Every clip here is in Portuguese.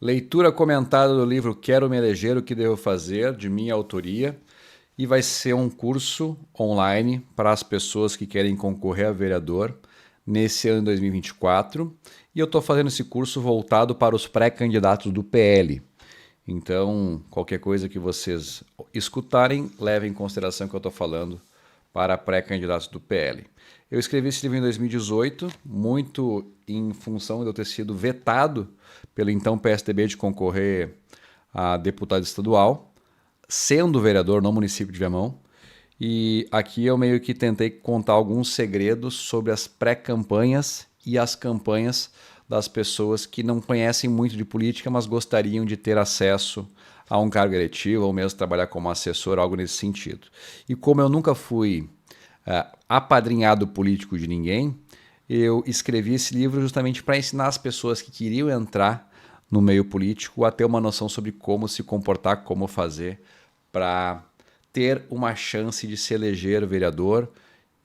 Leitura comentada do livro Quero Me Eleger, o que devo fazer, de minha autoria, e vai ser um curso online para as pessoas que querem concorrer a vereador nesse ano de 2024. E eu estou fazendo esse curso voltado para os pré-candidatos do PL. Então, qualquer coisa que vocês escutarem, levem em consideração que eu estou falando para pré-candidatos do PL. Eu escrevi esse livro em 2018, muito em função de eu ter sido vetado pelo então PSDB de concorrer a deputado estadual, sendo vereador no município de Viamão. E aqui eu meio que tentei contar alguns segredos sobre as pré-campanhas e as campanhas das pessoas que não conhecem muito de política, mas gostariam de ter acesso a um cargo eletivo ou mesmo trabalhar como assessor, algo nesse sentido. E como eu nunca fui apadrinhado político de ninguém, eu escrevi esse livro justamente para ensinar as pessoas que queriam entrar no meio político a ter uma noção sobre como se comportar, como fazer para ter uma chance de se eleger vereador.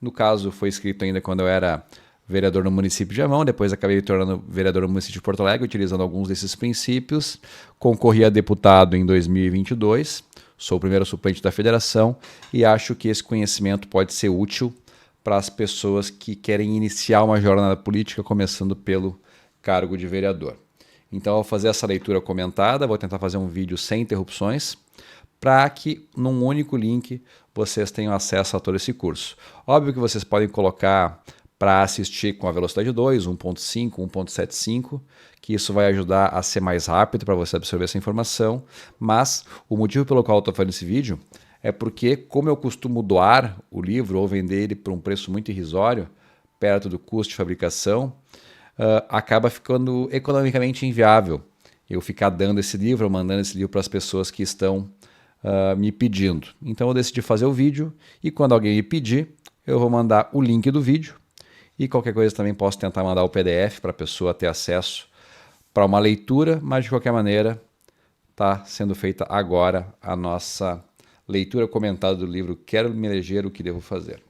No caso, foi escrito ainda quando eu era vereador no município de Viamão, depois acabei me tornando vereador no município de Porto Alegre, utilizando alguns desses princípios. Concorri a deputado em 2022, sou o primeiro suplente da federação e acho que esse conhecimento pode ser útil para as pessoas que querem iniciar uma jornada política, começando pelo cargo de vereador. Então, eu vou fazer essa leitura comentada, vou tentar fazer um vídeo sem interrupções, para que num único link vocês tenham acesso a todo esse curso. Óbvio que vocês podem colocar para assistir com a velocidade 2, 1.5, 1.75, que isso vai ajudar a ser mais rápido para você absorver essa informação, mas o motivo pelo qual eu estou fazendo esse vídeo é porque, como eu costumo doar o livro ou vender ele por um preço muito irrisório, perto do custo de fabricação, acaba ficando economicamente inviável eu ficar dando esse livro, ou mandando esse livro para as pessoas que estão me pedindo. Então eu decidi fazer o vídeo e quando alguém me pedir, eu vou mandar o link do vídeo e qualquer coisa também posso tentar mandar o PDF para a pessoa ter acesso para uma leitura, mas de qualquer maneira está sendo feita agora a nossa leitura comentada do livro Quero Me Eleger, o que devo fazer.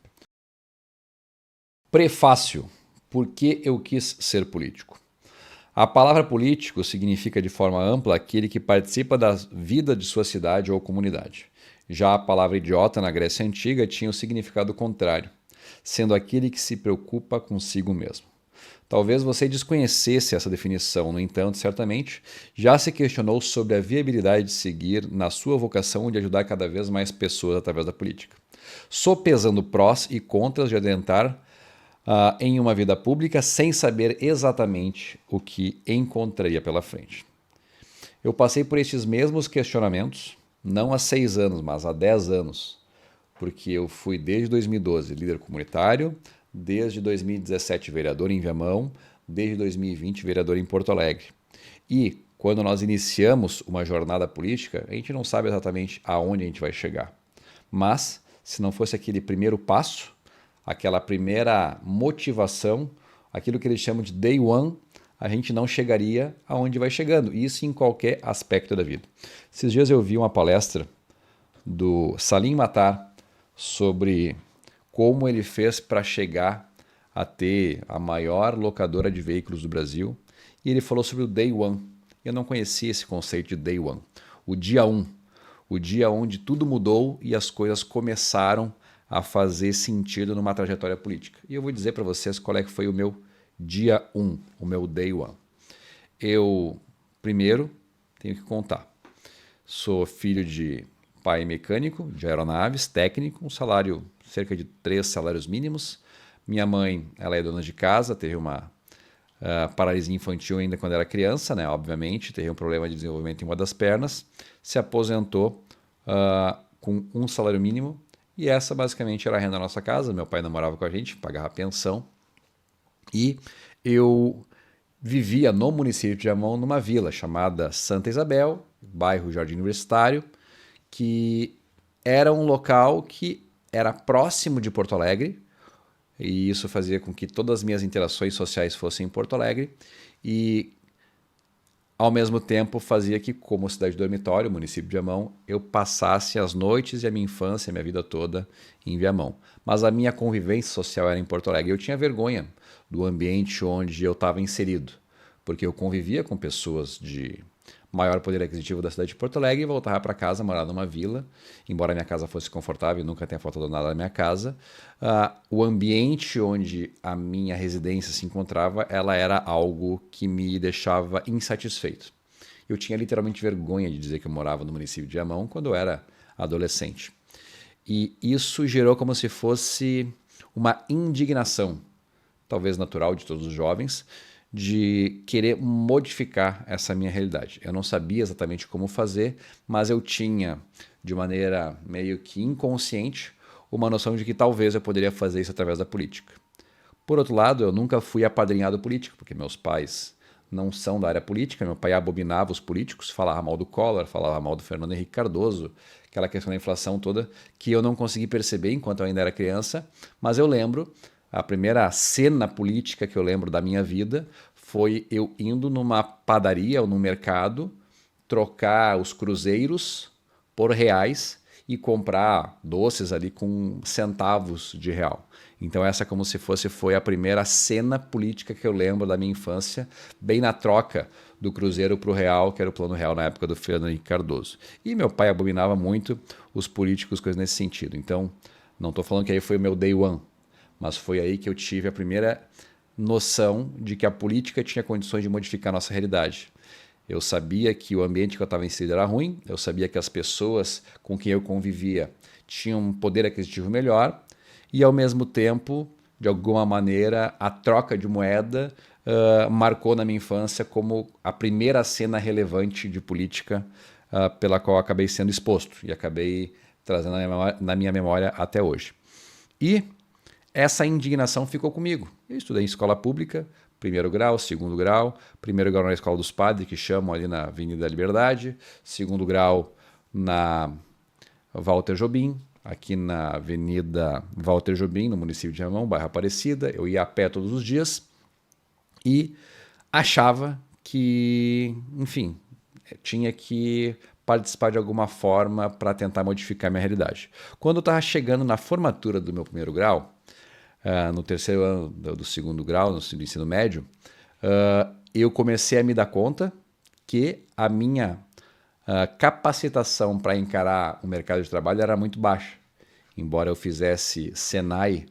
Prefácio. Por que eu quis ser político? A palavra político significa de forma ampla aquele que participa da vida de sua cidade ou comunidade. Já a palavra idiota na Grécia Antiga tinha o significado contrário, sendo aquele que se preocupa consigo mesmo. Talvez você desconhecesse essa definição, no entanto, certamente já se questionou sobre a viabilidade de seguir na sua vocação de ajudar cada vez mais pessoas através da política. Sopesando prós e contras de adentrar em uma vida pública sem saber exatamente o que encontraria pela frente. Eu passei por estes mesmos questionamentos, não há 6 anos, mas há 10 anos, porque eu fui desde 2012 líder comunitário, desde 2017 vereador em Viamão, desde 2020 vereador em Porto Alegre. E quando nós iniciamos uma jornada política, a gente não sabe exatamente aonde a gente vai chegar. Mas, se não fosse aquele primeiro passo, aquela primeira motivação, aquilo que eles chamam de day one, a gente não chegaria aonde vai chegando. Isso em qualquer aspecto da vida. Esses dias eu vi uma palestra do Salim Matar sobre como ele fez para chegar a ter a maior locadora de veículos do Brasil. E ele falou sobre o day one. Eu não conhecia esse conceito de day one. O dia 1. O dia onde tudo mudou e as coisas começaram a fazer sentido numa trajetória política. E eu vou dizer para vocês qual é que foi o meu dia 1, o meu day 1. Eu, primeiro, tenho que contar. Sou filho de pai mecânico de aeronaves, técnico, um salário, cerca de 3 salários mínimos. Minha mãe, ela é dona de casa, teve uma paralisia infantil ainda quando era criança, né? Obviamente, teve um problema de desenvolvimento em uma das pernas, se aposentou com um salário mínimo e essa basicamente era a renda da nossa casa. Meu pai não morava com a gente, pagava pensão e eu vivia no município de Viamão, numa vila chamada Santa Isabel, bairro Jardim Universitário, que era um local que era próximo de Porto Alegre, e isso fazia com que todas as minhas interações sociais fossem em Porto Alegre, e ao mesmo tempo fazia que, como cidade dormitório, município de Viamão, eu passasse as noites e a minha infância, a minha vida toda em Viamão. Mas a minha convivência social era em Porto Alegre. Eu tinha vergonha do ambiente onde eu estava inserido, porque eu convivia com pessoas de maior poder aquisitivo da cidade de Porto Alegre, e voltava para casa, morar numa vila. Embora a minha casa fosse confortável, nunca tenha faltado nada na minha casa, o ambiente onde a minha residência se encontrava, ela era algo que me deixava insatisfeito. Eu tinha literalmente vergonha de dizer que eu morava no município de Viamão quando eu era adolescente. E isso gerou como se fosse uma indignação, talvez natural de todos os jovens, de querer modificar essa minha realidade. Eu não sabia exatamente como fazer, mas eu tinha, de maneira meio que inconsciente, uma noção de que talvez eu poderia fazer isso através da política. Por outro lado, eu nunca fui apadrinhado político, porque meus pais não são da área política. Meu pai abominava os políticos, falava mal do Collor, falava mal do Fernando Henrique Cardoso, aquela questão da inflação toda, que eu não consegui perceber enquanto eu ainda era criança, mas eu lembro, a primeira cena política que eu lembro da minha vida foi eu indo numa padaria ou num mercado, trocar os cruzeiros por reais e comprar doces ali com centavos de real. Então essa como se foi a primeira cena política que eu lembro da minha infância, bem na troca do cruzeiro para o real, que era o plano real na época do Fernando Henrique Cardoso. E meu pai abominava muito os políticos, coisas nesse sentido. Então não estou falando que aí foi o meu day one, mas foi aí que eu tive a primeira noção de que a política tinha condições de modificar a nossa realidade. Eu sabia que o ambiente que eu estava inserido era ruim, eu sabia que as pessoas com quem eu convivia tinham um poder aquisitivo melhor e, ao mesmo tempo, de alguma maneira, a troca de moeda marcou na minha infância como a primeira cena relevante de política pela qual eu acabei sendo exposto e acabei trazendo na minha memória até hoje. E essa indignação ficou comigo. Eu estudei em escola pública, primeiro grau, segundo grau, primeiro grau na Escola dos Padres, que chamam ali na Avenida da Liberdade, segundo grau na Walter Jobim, aqui na Avenida Walter Jobim, no município de Viamão, bairro Aparecida. Eu ia a pé todos os dias e achava que, enfim, tinha que participar de alguma forma para tentar modificar minha realidade. Quando eu estava chegando na formatura do meu primeiro grau, no terceiro ano do segundo grau, no ensino médio, eu comecei a me dar conta que a minha capacitação para encarar o mercado de trabalho era muito baixa. Embora eu fizesse Senai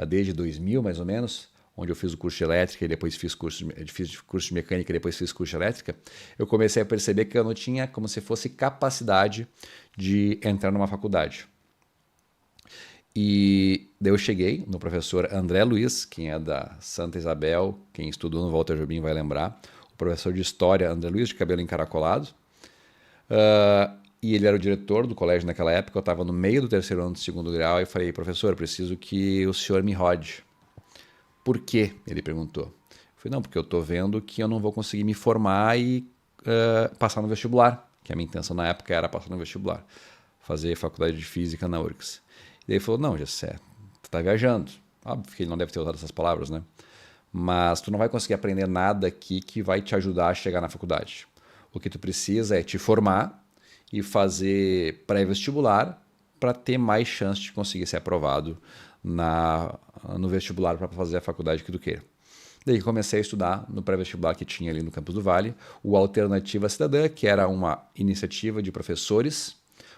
desde 2000, mais ou menos, onde eu fiz o curso de elétrica e depois fiz curso de mecânica e depois fiz curso de elétrica, eu comecei a perceber que eu não tinha como se fosse capacidade de entrar numa faculdade. E daí eu cheguei no professor André Luiz, quem é da Santa Isabel, quem estudou no Walter Jobim vai lembrar, o professor de História André Luiz, de cabelo encaracolado, e ele era o diretor do colégio naquela época. Eu estava no meio do terceiro ano do segundo grau e falei: professor, eu preciso que o senhor me rode. Por quê? Ele perguntou. Eu falei: não, porque eu estou vendo que eu não vou conseguir me formar e passar no vestibular, que a minha intenção na época era passar no vestibular, fazer faculdade de física na URGS. E daí ele falou: não, Gessé, tu tá viajando. Óbvio que ele não deve ter usado essas palavras, né? Mas tu não vai conseguir aprender nada aqui que vai te ajudar a chegar na faculdade. O que tu precisa é te formar e fazer pré-vestibular para ter mais chance de conseguir ser aprovado no vestibular para fazer a faculdade que tu queira. Daí comecei a estudar no pré-vestibular que tinha ali no Campus do Vale, o Alternativa Cidadã, que era uma iniciativa de professores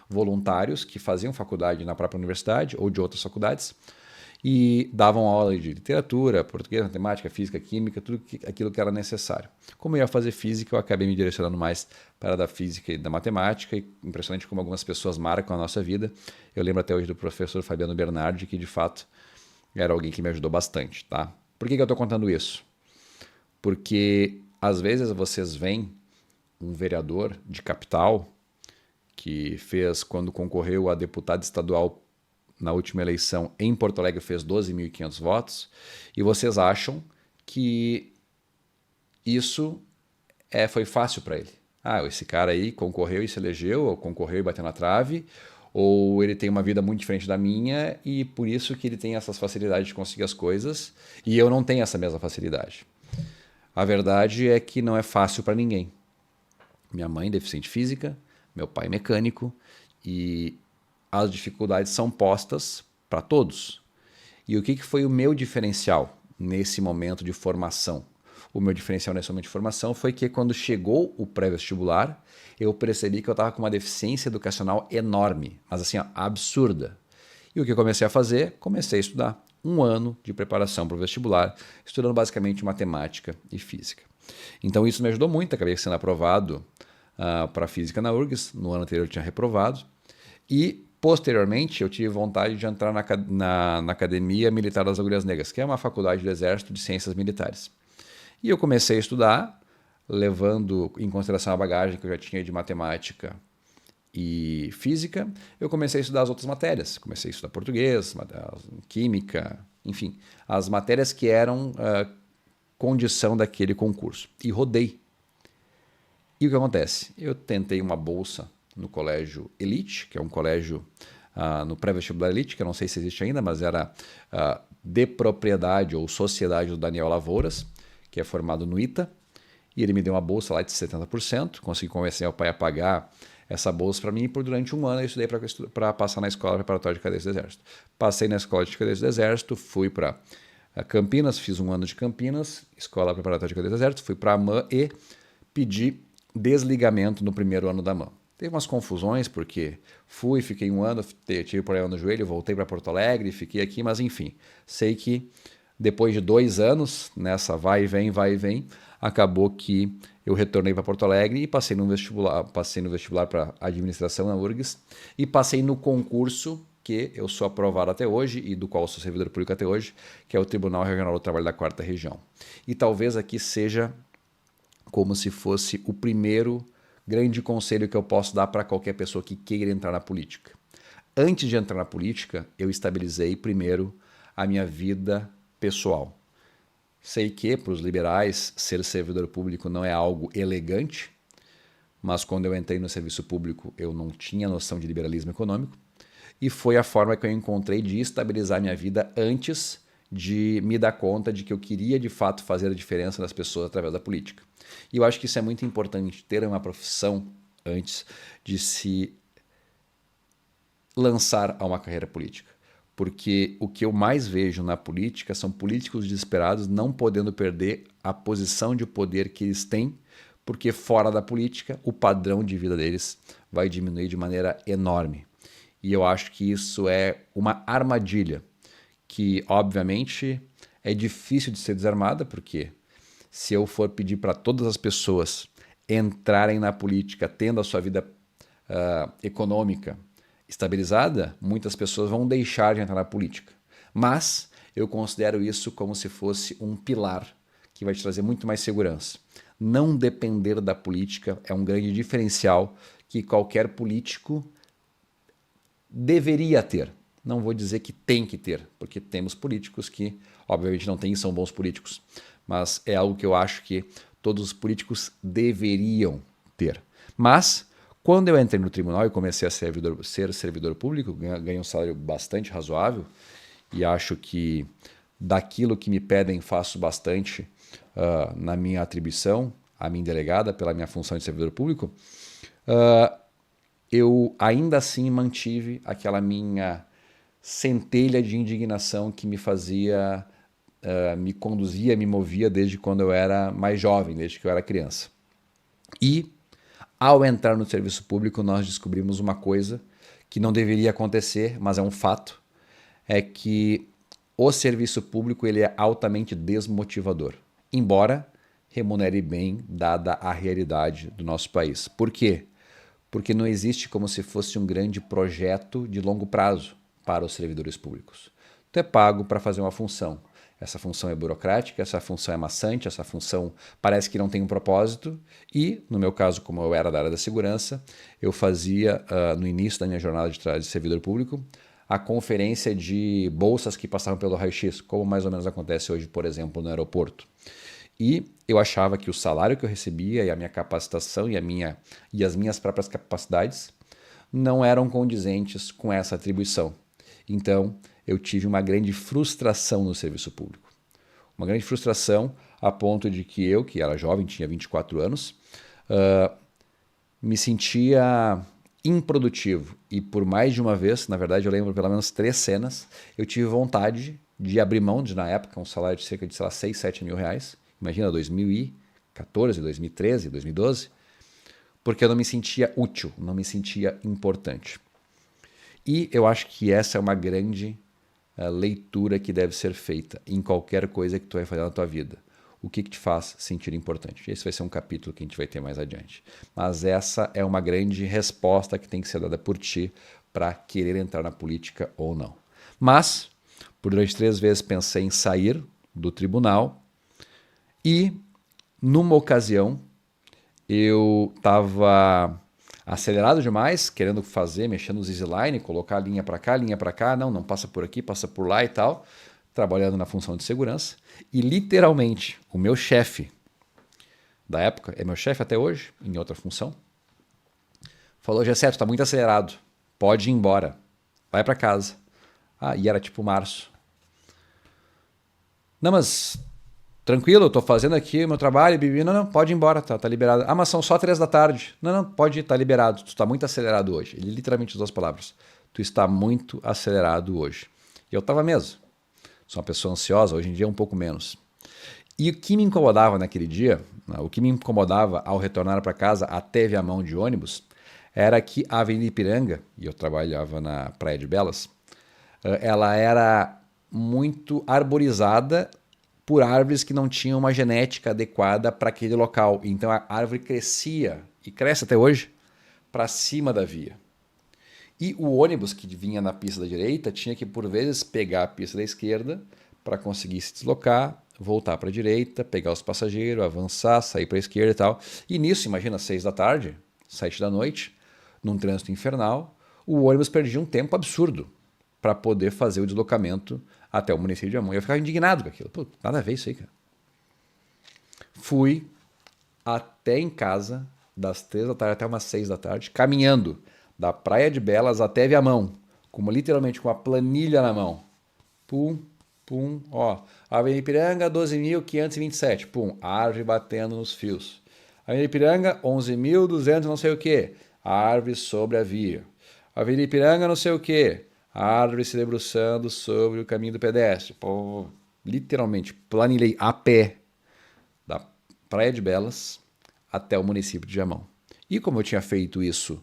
voluntários que faziam faculdade na própria universidade ou de outras faculdades e davam aula de literatura, português, matemática, física, química, tudo aquilo que era necessário. Como eu ia fazer física, eu acabei me direcionando mais para a da física e da matemática, e impressionante como algumas pessoas marcam a nossa vida. Eu lembro até hoje do professor Fabiano Bernardi, que de fato era alguém que me ajudou bastante, tá? Por que eu estou contando isso? Porque às vezes vocês veem um vereador de capital que fez, quando concorreu a deputado estadual na última eleição em Porto Alegre, fez 12.500 votos, e vocês acham que isso foi fácil para ele. Esse cara aí concorreu e se elegeu, ou concorreu e bateu na trave, ou ele tem uma vida muito diferente da minha e por isso que ele tem essas facilidades de conseguir as coisas e eu não tenho essa mesma facilidade. A verdade é que não é fácil para ninguém. Minha mãe é deficiente física, meu pai é mecânico e as dificuldades são postas para todos. E o que foi o meu diferencial nesse momento de formação? o meu diferencial nesse momento de formação foi que quando chegou o pré-vestibular, eu percebi que eu estava com uma deficiência educacional enorme, mas assim, ó, absurda. E o que eu comecei a fazer? Comecei a estudar 1 ano de preparação para o vestibular, estudando basicamente matemática e física. Então isso me ajudou muito, acabei sendo aprovado para física na URGS, no ano anterior eu tinha reprovado, e posteriormente eu tive vontade de entrar na Academia Militar das Agulhas Negras, que é uma faculdade do Exército de Ciências Militares. E eu comecei a estudar, levando em consideração a bagagem que eu já tinha de matemática e física, eu comecei a estudar as outras matérias. Comecei a estudar português, química, enfim, as matérias que eram condição daquele concurso. E rodei. E o que acontece? Eu tentei uma bolsa no colégio Elite, que é um colégio no pré-vestibular Elite, que eu não sei se existe ainda, mas era de propriedade ou sociedade do Daniel Lavouras, que é formado no ITA, e ele me deu uma bolsa lá de 70%, consegui convencer meu pai a pagar essa bolsa para mim, e por durante 1 ano eu estudei para passar na Escola Preparatória de Cadetes do Exército. Passei na Escola de Cadetes do Exército, fui para Campinas, fiz 1 ano de Campinas, Escola Preparatória de Cadetes do Exército, fui para a AMAN e pedi desligamento no primeiro ano da AMAN. Teve umas confusões, porque fiquei 1 ano, tive problema no joelho, voltei para Porto Alegre, fiquei aqui, mas enfim, sei que depois de 2 anos, nessa vai e vem, acabou que eu retornei para Porto Alegre e passei no vestibular para administração na URGS e passei no concurso que eu sou aprovado até hoje e do qual sou servidor público até hoje, que é o Tribunal Regional do Trabalho da 4ª Região. E talvez aqui seja como se fosse o primeiro grande conselho que eu posso dar para qualquer pessoa que queira entrar na política. Antes de entrar na política, eu estabilizei primeiro a minha vida pessoal. Sei que, para os liberais, ser servidor público não é algo elegante, mas quando eu entrei no serviço público, eu não tinha noção de liberalismo econômico, e foi a forma que eu encontrei de estabilizar minha vida antes de me dar conta de que eu queria, de fato, fazer a diferença das pessoas através da política. E eu acho que isso é muito importante, ter uma profissão antes de se lançar a uma carreira política. Porque o que eu mais vejo na política são políticos desesperados não podendo perder a posição de poder que eles têm, porque fora da política o padrão de vida deles vai diminuir de maneira enorme. E eu acho que isso é uma armadilha que, obviamente, é difícil de ser desarmada, porque se eu for pedir para todas as pessoas entrarem na política tendo a sua vida econômica estabilizada, muitas pessoas vão deixar de entrar na política. Mas eu considero isso como se fosse um pilar que vai te trazer muito mais segurança. Não depender da política é um grande diferencial que qualquer político deveria ter. Não vou dizer que tem que ter, porque temos políticos que, obviamente, não têm e são bons políticos. Mas é algo que eu acho que todos os políticos deveriam ter. Mas quando eu entrei no tribunal e comecei a ser servidor público, ganhei um salário bastante razoável e acho que daquilo que me pedem faço bastante na minha atribuição, a mim delegada pela minha função de servidor público, eu ainda assim mantive aquela minha centelha de indignação que me fazia, me conduzia, me movia desde quando eu era mais jovem, desde que eu era criança. E ao entrar no serviço público, nós descobrimos uma coisa que não deveria acontecer, mas é um fato, é que o serviço público ele é altamente desmotivador, embora remunere bem, dada a realidade do nosso país. Por quê? Porque não existe como se fosse um grande projeto de longo prazo para os servidores públicos. Tu é pago para fazer uma função. Essa função é burocrática, essa função é maçante, essa função parece que não tem um propósito e, no meu caso, como eu era da área da segurança, eu fazia, no início da minha jornada de servidor público, a conferência de bolsas que passavam pelo raio-x, como mais ou menos acontece hoje, por exemplo, no aeroporto. E eu achava que o salário que eu recebia e a minha capacitação e as minhas próprias capacidades não eram condizentes com essa atribuição. Então, eu tive uma grande frustração no serviço público. Uma grande frustração a ponto de que eu, que era jovem, tinha 24 anos, me sentia improdutivo. E por mais de uma vez, na verdade eu lembro pelo menos 3 cenas, eu tive vontade de abrir mão de, na época, um salário de cerca de, 6, 7 mil reais, Imagina, 2014, 2013, 2012, porque eu não me sentia útil, não me sentia importante. E eu acho que essa é uma grande leitura que deve ser feita em qualquer coisa que tu vai fazer na tua vida. O que te faz sentir importante? Esse vai ser um capítulo que a gente vai ter mais adiante. Mas essa é uma grande resposta que tem que ser dada por ti para querer entrar na política ou não. Mas, durante 3 vezes pensei em sair do tribunal e, numa ocasião, eu estava acelerado demais, querendo fazer, mexendo nos EasyLine, colocar linha para cá, não passa por aqui, passa por lá e tal, trabalhando na função de segurança. E literalmente, o meu chefe da época, é meu chefe até hoje, em outra função, falou: Gessé, tu tá muito acelerado, pode ir embora, vai para casa. E era tipo março. Não, mas tranquilo, eu tô fazendo aqui o meu trabalho, bibi. Não, pode ir embora, tá liberado. Mas são só 3 da tarde. Não, pode ir, tá liberado. Tu tá muito acelerado hoje. Ele literalmente usou as palavras. Tu está muito acelerado hoje. E eu tava mesmo. Sou uma pessoa ansiosa, hoje em dia um pouco menos. E o que me incomodava naquele dia, o que me incomodava ao retornar para casa até Viamão de ônibus, era que a Avenida Ipiranga, e eu trabalhava na Praia de Belas, ela era muito arborizada por árvores que não tinham uma genética adequada para aquele local. Então a árvore crescia, e cresce até hoje, para cima da via. E o ônibus que vinha na pista da direita tinha que, por vezes, pegar a pista da esquerda para conseguir se deslocar, voltar para a direita, pegar os passageiros, avançar, sair para a esquerda e tal. E nisso, imagina, 6 da tarde, 7 da noite, num trânsito infernal, o ônibus perdia um tempo absurdo para poder fazer o deslocamento até o município de Viamão. Eu ficava indignado com aquilo. Pô, nada a ver isso aí, cara. Fui até em casa, das 3 da tarde até umas 6 da tarde, caminhando da Praia de Belas até Viamão, literalmente com a planilha na mão. Pum, pum, Avenida Ipiranga, 12.527. Pum, árvore batendo nos fios. Avenida Ipiranga, 11.200 não sei o que. Árvore sobre a via. Avenida Ipiranga, não sei o que. Árvore se debruçando sobre o caminho do pedestre. Pô, literalmente, planilhei a pé da Praia de Belas até o município de Viamão. E como eu tinha feito isso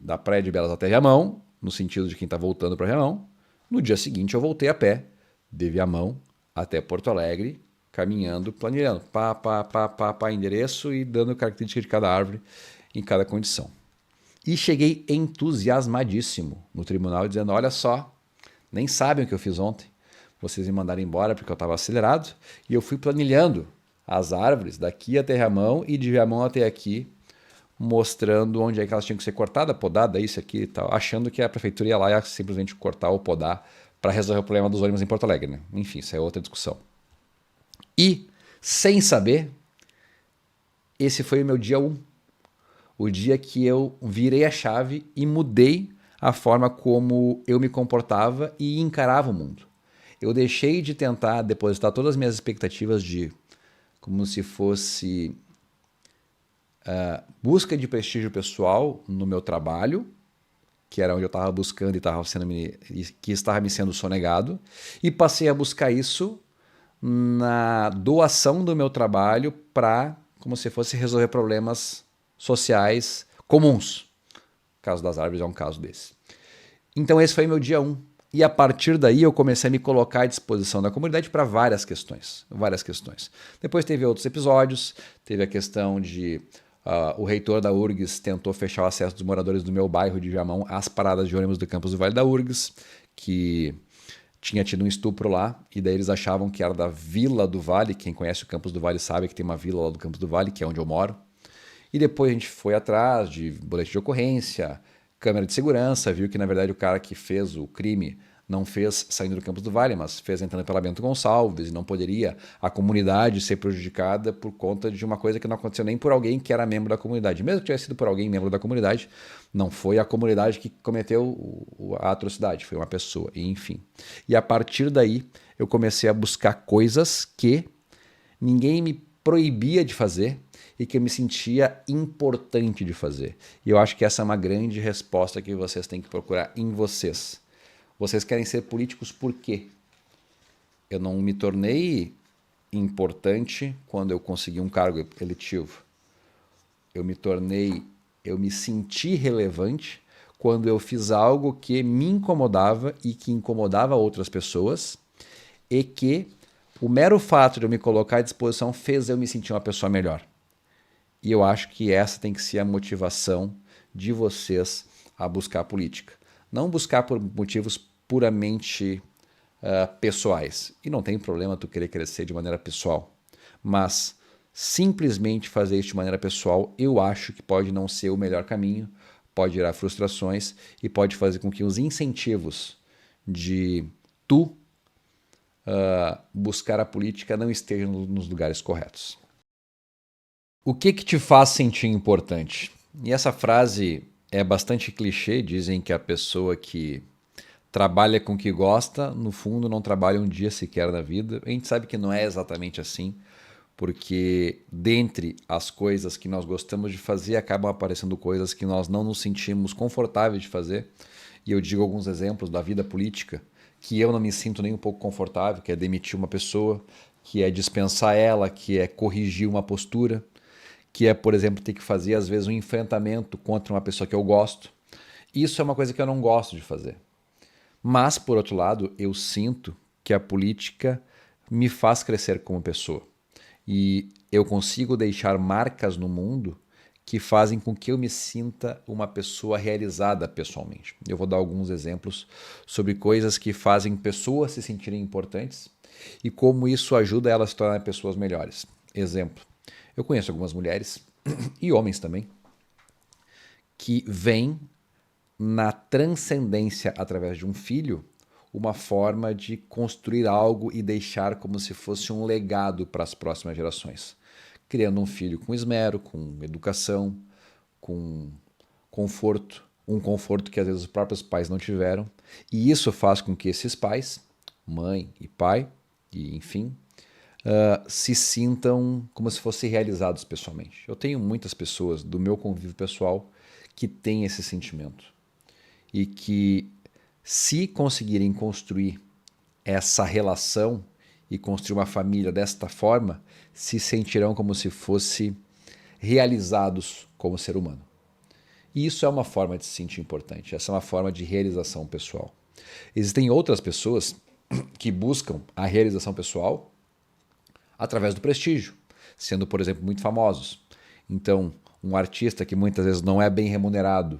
da Praia de Belas até Viamão, no sentido de quem está voltando para Viamão, no dia seguinte eu voltei a pé, de Viamão até Porto Alegre, caminhando, planilhando, endereço e dando característica de cada árvore em cada condição. E cheguei entusiasmadíssimo no tribunal, dizendo: olha só, nem sabem o que eu fiz ontem. Vocês me mandaram embora porque eu estava acelerado e eu fui planilhando as árvores daqui até Viamão e de Viamão até aqui, mostrando onde é que elas tinham que ser cortadas, podadas, isso aqui e tal, achando que a prefeitura ia lá e ia simplesmente cortar ou podar para resolver o problema dos ônibus em Porto Alegre, né? Enfim, isso é outra discussão. E, sem saber, esse foi o meu dia 1. O dia que eu virei a chave e mudei a forma como eu me comportava e encarava o mundo. Eu deixei de tentar depositar todas as minhas expectativas como se fosse busca de prestígio pessoal no meu trabalho, que era onde eu estava buscando que estava me sendo sonegado, e passei a buscar isso na doação do meu trabalho para, como se fosse resolver problemas sociais comuns. O caso das árvores é um caso desse. Então esse foi meu dia 1. E a partir daí eu comecei a me colocar à disposição da comunidade para várias questões. Depois teve outros episódios, teve a questão de o reitor da URGS tentou fechar o acesso dos moradores do meu bairro de Viamão às paradas de ônibus do campus do Vale da URGS, que tinha tido um estupro lá, e daí eles achavam que era da Vila do Vale. Quem conhece o campus do Vale sabe que tem uma vila lá do campus do Vale, que é onde eu moro. E depois a gente foi atrás de boletim de ocorrência, câmera de segurança, viu que na verdade o cara que fez o crime não fez saindo do campus do Vale, mas fez entrando pela Bento Gonçalves, e não poderia a comunidade ser prejudicada por conta de uma coisa que não aconteceu nem por alguém que era membro da comunidade. Mesmo que tivesse sido por alguém membro da comunidade, não foi a comunidade que cometeu a atrocidade, foi uma pessoa, e enfim. E a partir daí eu comecei a buscar coisas que ninguém me proibia de fazer e que eu me sentia importante de fazer. E eu acho que essa é uma grande resposta que vocês têm que procurar em vocês. Vocês querem ser políticos por quê? Eu não me tornei importante quando eu consegui um cargo eletivo. Eu me senti relevante quando eu fiz algo que me incomodava e que incomodava outras pessoas e que o mero fato de eu me colocar à disposição fez eu me sentir uma pessoa melhor. E eu acho que essa tem que ser a motivação de vocês a buscar a política. Não buscar por motivos puramente pessoais. E não tem problema tu querer crescer de maneira pessoal. Mas simplesmente fazer isso de maneira pessoal, eu acho que pode não ser o melhor caminho, pode gerar frustrações e pode fazer com que os incentivos de tu buscar a política não estejam nos lugares corretos. O que te faz sentir importante? E essa frase é bastante clichê, dizem que a pessoa que trabalha com o que gosta, no fundo não trabalha um dia sequer na vida. A gente sabe que não é exatamente assim, porque dentre as coisas que nós gostamos de fazer, acabam aparecendo coisas que nós não nos sentimos confortáveis de fazer. E eu digo alguns exemplos da vida política, que eu não me sinto nem um pouco confortável, que é demitir uma pessoa, que é dispensar ela, que é corrigir uma postura, que é, por exemplo, ter que fazer às vezes um enfrentamento contra uma pessoa que eu gosto. Isso é uma coisa que eu não gosto de fazer. Mas, por outro lado, eu sinto que a política me faz crescer como pessoa. E eu consigo deixar marcas no mundo que fazem com que eu me sinta uma pessoa realizada pessoalmente. Eu vou dar alguns exemplos sobre coisas que fazem pessoas se sentirem importantes e como isso ajuda elas a se tornarem pessoas melhores. Exemplo, eu conheço algumas mulheres e homens também que veem na transcendência através de um filho uma forma de construir algo e deixar como se fosse um legado para as próximas gerações. Criando um filho com esmero, com educação, com conforto, um conforto que às vezes os próprios pais não tiveram. E isso faz com que esses pais, mãe e pai, e enfim, se sintam como se fossem realizados pessoalmente. Eu tenho muitas pessoas do meu convívio pessoal que têm esse sentimento. E que, se conseguirem construir essa relação e construir uma família desta forma, se sentirão como se fossem realizados como ser humano. E isso é uma forma de se sentir importante, essa é uma forma de realização pessoal. Existem outras pessoas que buscam a realização pessoal através do prestígio, sendo, por exemplo, muito famosos. Então, um artista que muitas vezes não é bem remunerado,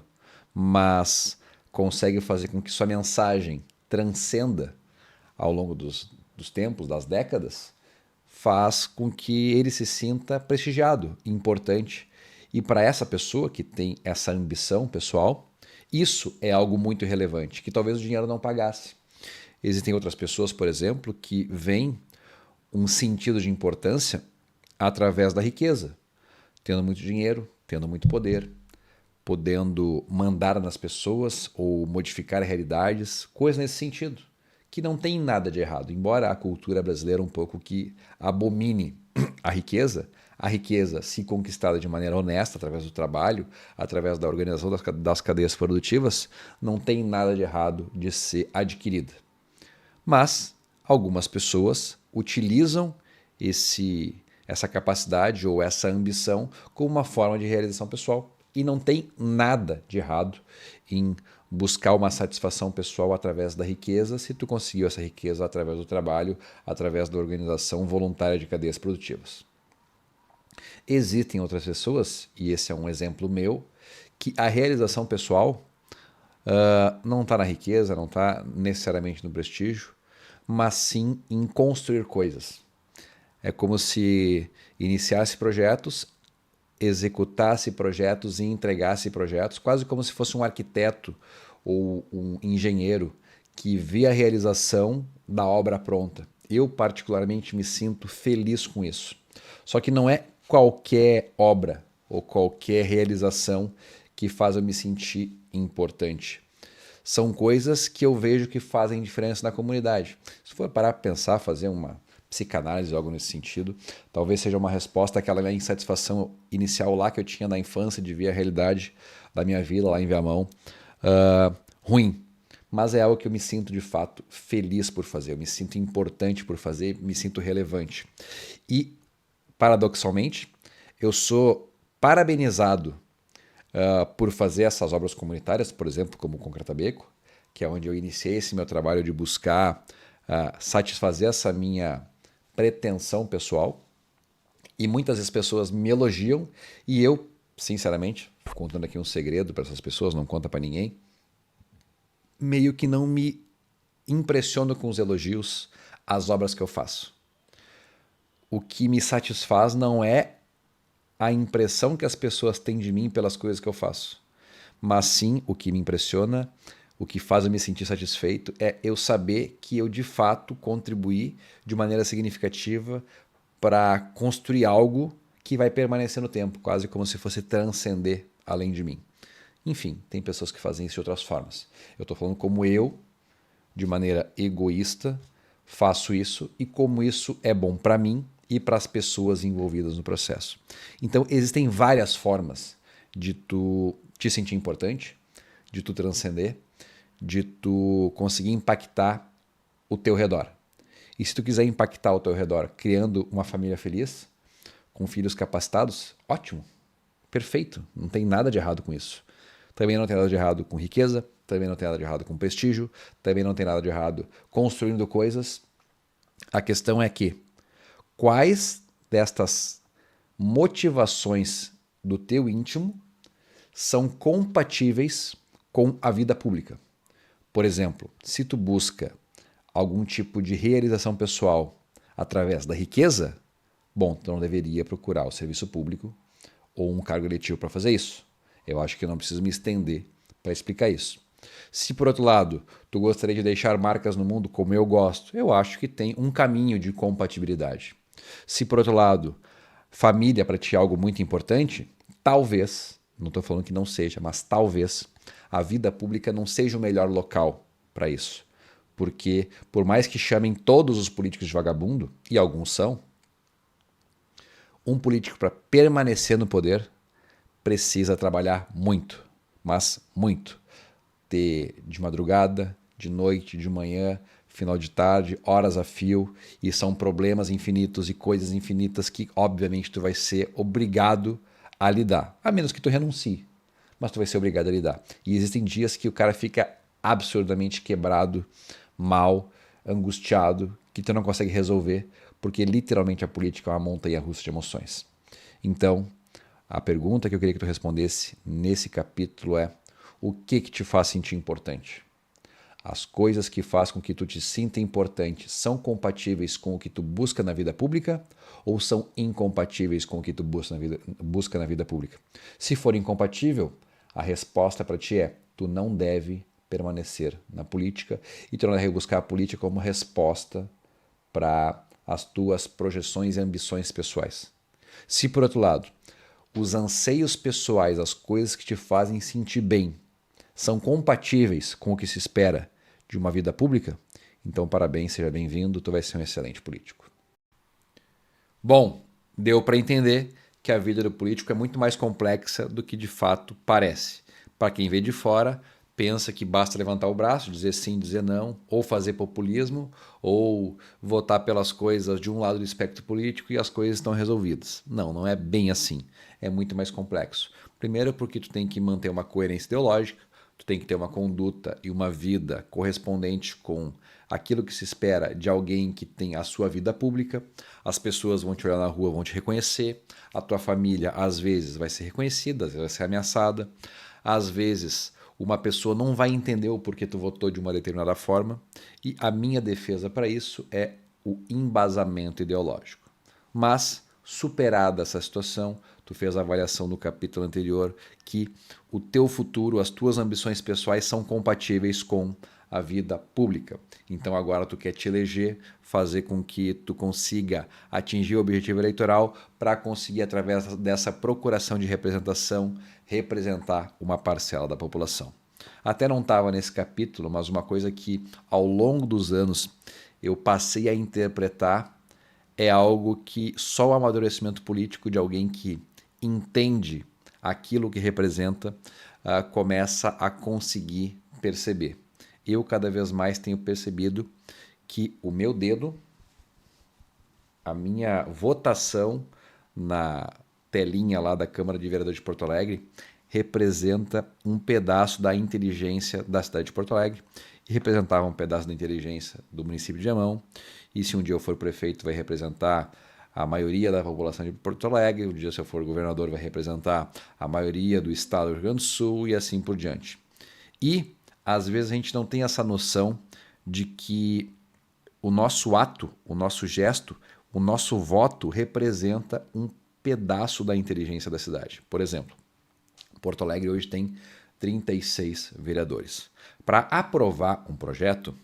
mas consegue fazer com que sua mensagem transcenda ao longo dos tempos, das décadas, faz com que ele se sinta prestigiado, importante. E para essa pessoa que tem essa ambição pessoal, isso é algo muito relevante, que talvez o dinheiro não pagasse. Existem outras pessoas, por exemplo, que veem um sentido de importância através da riqueza, tendo muito dinheiro, tendo muito poder, podendo mandar nas pessoas ou modificar realidades, coisas nesse sentido, que não tem nada de errado. Embora a cultura brasileira um pouco que abomine a riqueza, se conquistada de maneira honesta, através do trabalho, através da organização das cadeias produtivas, não tem nada de errado de ser adquirida. Mas algumas pessoas utilizam essa capacidade ou essa ambição como uma forma de realização pessoal. E não tem nada de errado em buscar uma satisfação pessoal através da riqueza, se tu conseguiu essa riqueza através do trabalho, através da organização voluntária de cadeias produtivas. Existem outras pessoas, e esse é um exemplo meu, que a realização pessoal não está na riqueza, não está necessariamente no prestígio, mas sim em construir coisas. É como se iniciasse projetos, executasse projetos e entregasse projetos, quase como se fosse um arquiteto ou um engenheiro que vê a realização da obra pronta. Eu, particularmente, me sinto feliz com isso. Só que não é qualquer obra ou qualquer realização que faz eu me sentir importante. São coisas que eu vejo que fazem diferença na comunidade. Se for parar para pensar, fazer uma psicanálise, algo nesse sentido, talvez seja uma resposta àquela minha insatisfação inicial lá que eu tinha na infância de ver a realidade da minha vida lá em Viamão ruim. mas é algo que eu me sinto de fato feliz por fazer, eu me sinto importante por fazer, me sinto relevante. E, paradoxalmente, eu sou parabenizado por fazer essas obras comunitárias, por exemplo, como o Concreta Beco, que é onde eu iniciei esse meu trabalho de buscar satisfazer essa minha pretensão pessoal. E muitas vezes pessoas me elogiam e eu, sinceramente, contando aqui um segredo para essas pessoas, não conta para ninguém, meio que não me impressiono com os elogios às obras que eu faço. O que me satisfaz não é a impressão que as pessoas têm de mim pelas coisas que eu faço, mas sim o que me impressiona, o que faz eu me sentir satisfeito é eu saber que eu de fato contribuí de maneira significativa para construir algo que vai permanecer no tempo, quase como se fosse transcender além de mim. Enfim, tem pessoas que fazem isso de outras formas. Eu estou falando como eu, de maneira egoísta, faço isso e como isso é bom para mim e para as pessoas envolvidas no processo. Então, existem várias formas de tu te sentir importante, de tu transcender, de tu conseguir impactar o teu redor. E se tu quiser impactar o teu redor criando uma família feliz, com filhos capacitados, ótimo, perfeito, não tem nada de errado com isso. Também não tem nada de errado com riqueza, também não tem nada de errado com prestígio, também não tem nada de errado construindo coisas. A questão é que quais destas motivações do teu íntimo são compatíveis com a vida pública. Por exemplo, se tu busca algum tipo de realização pessoal através da riqueza, bom, tu não deveria procurar o serviço público ou um cargo eletivo para fazer isso. Eu acho que eu não preciso me estender para explicar isso. Se, por outro lado, tu gostaria de deixar marcas no mundo como eu gosto, eu acho que tem um caminho de compatibilidade. Se, por outro lado, família para ti é algo muito importante, talvez, não estou falando que não seja, mas talvez a vida pública não seja o melhor local para isso. Porque, por mais que chamem todos os políticos de vagabundo, e alguns são, um político para permanecer no poder precisa trabalhar muito, mas muito. Ter de madrugada, de noite, de manhã, final de tarde, horas a fio, e são problemas infinitos e coisas infinitas que, obviamente, tu vai ser obrigado a lidar, a menos que tu renuncie, mas tu vai ser obrigado a lidar. E existem dias que o cara fica absurdamente quebrado, mal, angustiado, que tu não consegue resolver, porque literalmente a política é uma montanha-russa de emoções. Então, a pergunta que eu queria que tu respondesse nesse capítulo é: o que te faz sentir importante? As coisas que fazem com que tu te sinta importante são compatíveis com o que tu busca na vida pública ou são incompatíveis com o que tu busca na vida pública? Se for incompatível, a resposta para ti é: tu não deve permanecer na política e tu não deve buscar a política como resposta para as tuas projeções e ambições pessoais. Se, por outro lado, os anseios pessoais, as coisas que te fazem sentir bem, são compatíveis com o que se espera de uma vida pública, então parabéns, seja bem-vindo, tu vai ser um excelente político. Bom, deu para entender que a vida do político é muito mais complexa do que de fato parece. Para quem vê de fora, pensa que basta levantar o braço, dizer sim, dizer não, ou fazer populismo, ou votar pelas coisas de um lado do espectro político e as coisas estão resolvidas. Não, não é bem assim. É muito mais complexo. Primeiro porque tu tem que manter uma coerência ideológica, tu tem que ter uma conduta e uma vida correspondente com aquilo que se espera de alguém que tem a sua vida pública. As pessoas vão te olhar na rua, vão te reconhecer. A tua família, às vezes, vai ser reconhecida, às vezes vai ser ameaçada. Às vezes, uma pessoa não vai entender o porquê tu votou de uma determinada forma. E a minha defesa para isso é o embasamento ideológico. Mas, superada essa situação, tu fez a avaliação no capítulo anterior que o teu futuro, as tuas ambições pessoais são compatíveis com a vida pública. Então agora tu quer te eleger, fazer com que tu consiga atingir o objetivo eleitoral para conseguir, através dessa procuração de representação, representar uma parcela da população. Até não estava nesse capítulo, mas uma coisa que ao longo dos anos eu passei a interpretar é algo que só o amadurecimento político de alguém que entende aquilo que representa começa a conseguir perceber. eu cada vez mais tenho percebido que o meu dedo, a minha votação na telinha lá da Câmara de Vereadores de Porto Alegre representa um pedaço da inteligência da cidade de Porto Alegre e representava um pedaço da inteligência do município de Viamão. E se um dia eu for prefeito, vai representar a maioria da população de Porto Alegre. Um dia, se eu for governador, vai representar a maioria do estado do Rio Grande do Sul e assim por diante. E, às vezes, a gente não tem essa noção de que o nosso ato, o nosso gesto, o nosso voto representa um pedaço da inteligência da cidade. Por exemplo, Porto Alegre hoje tem 36 vereadores. Para aprovar um projeto,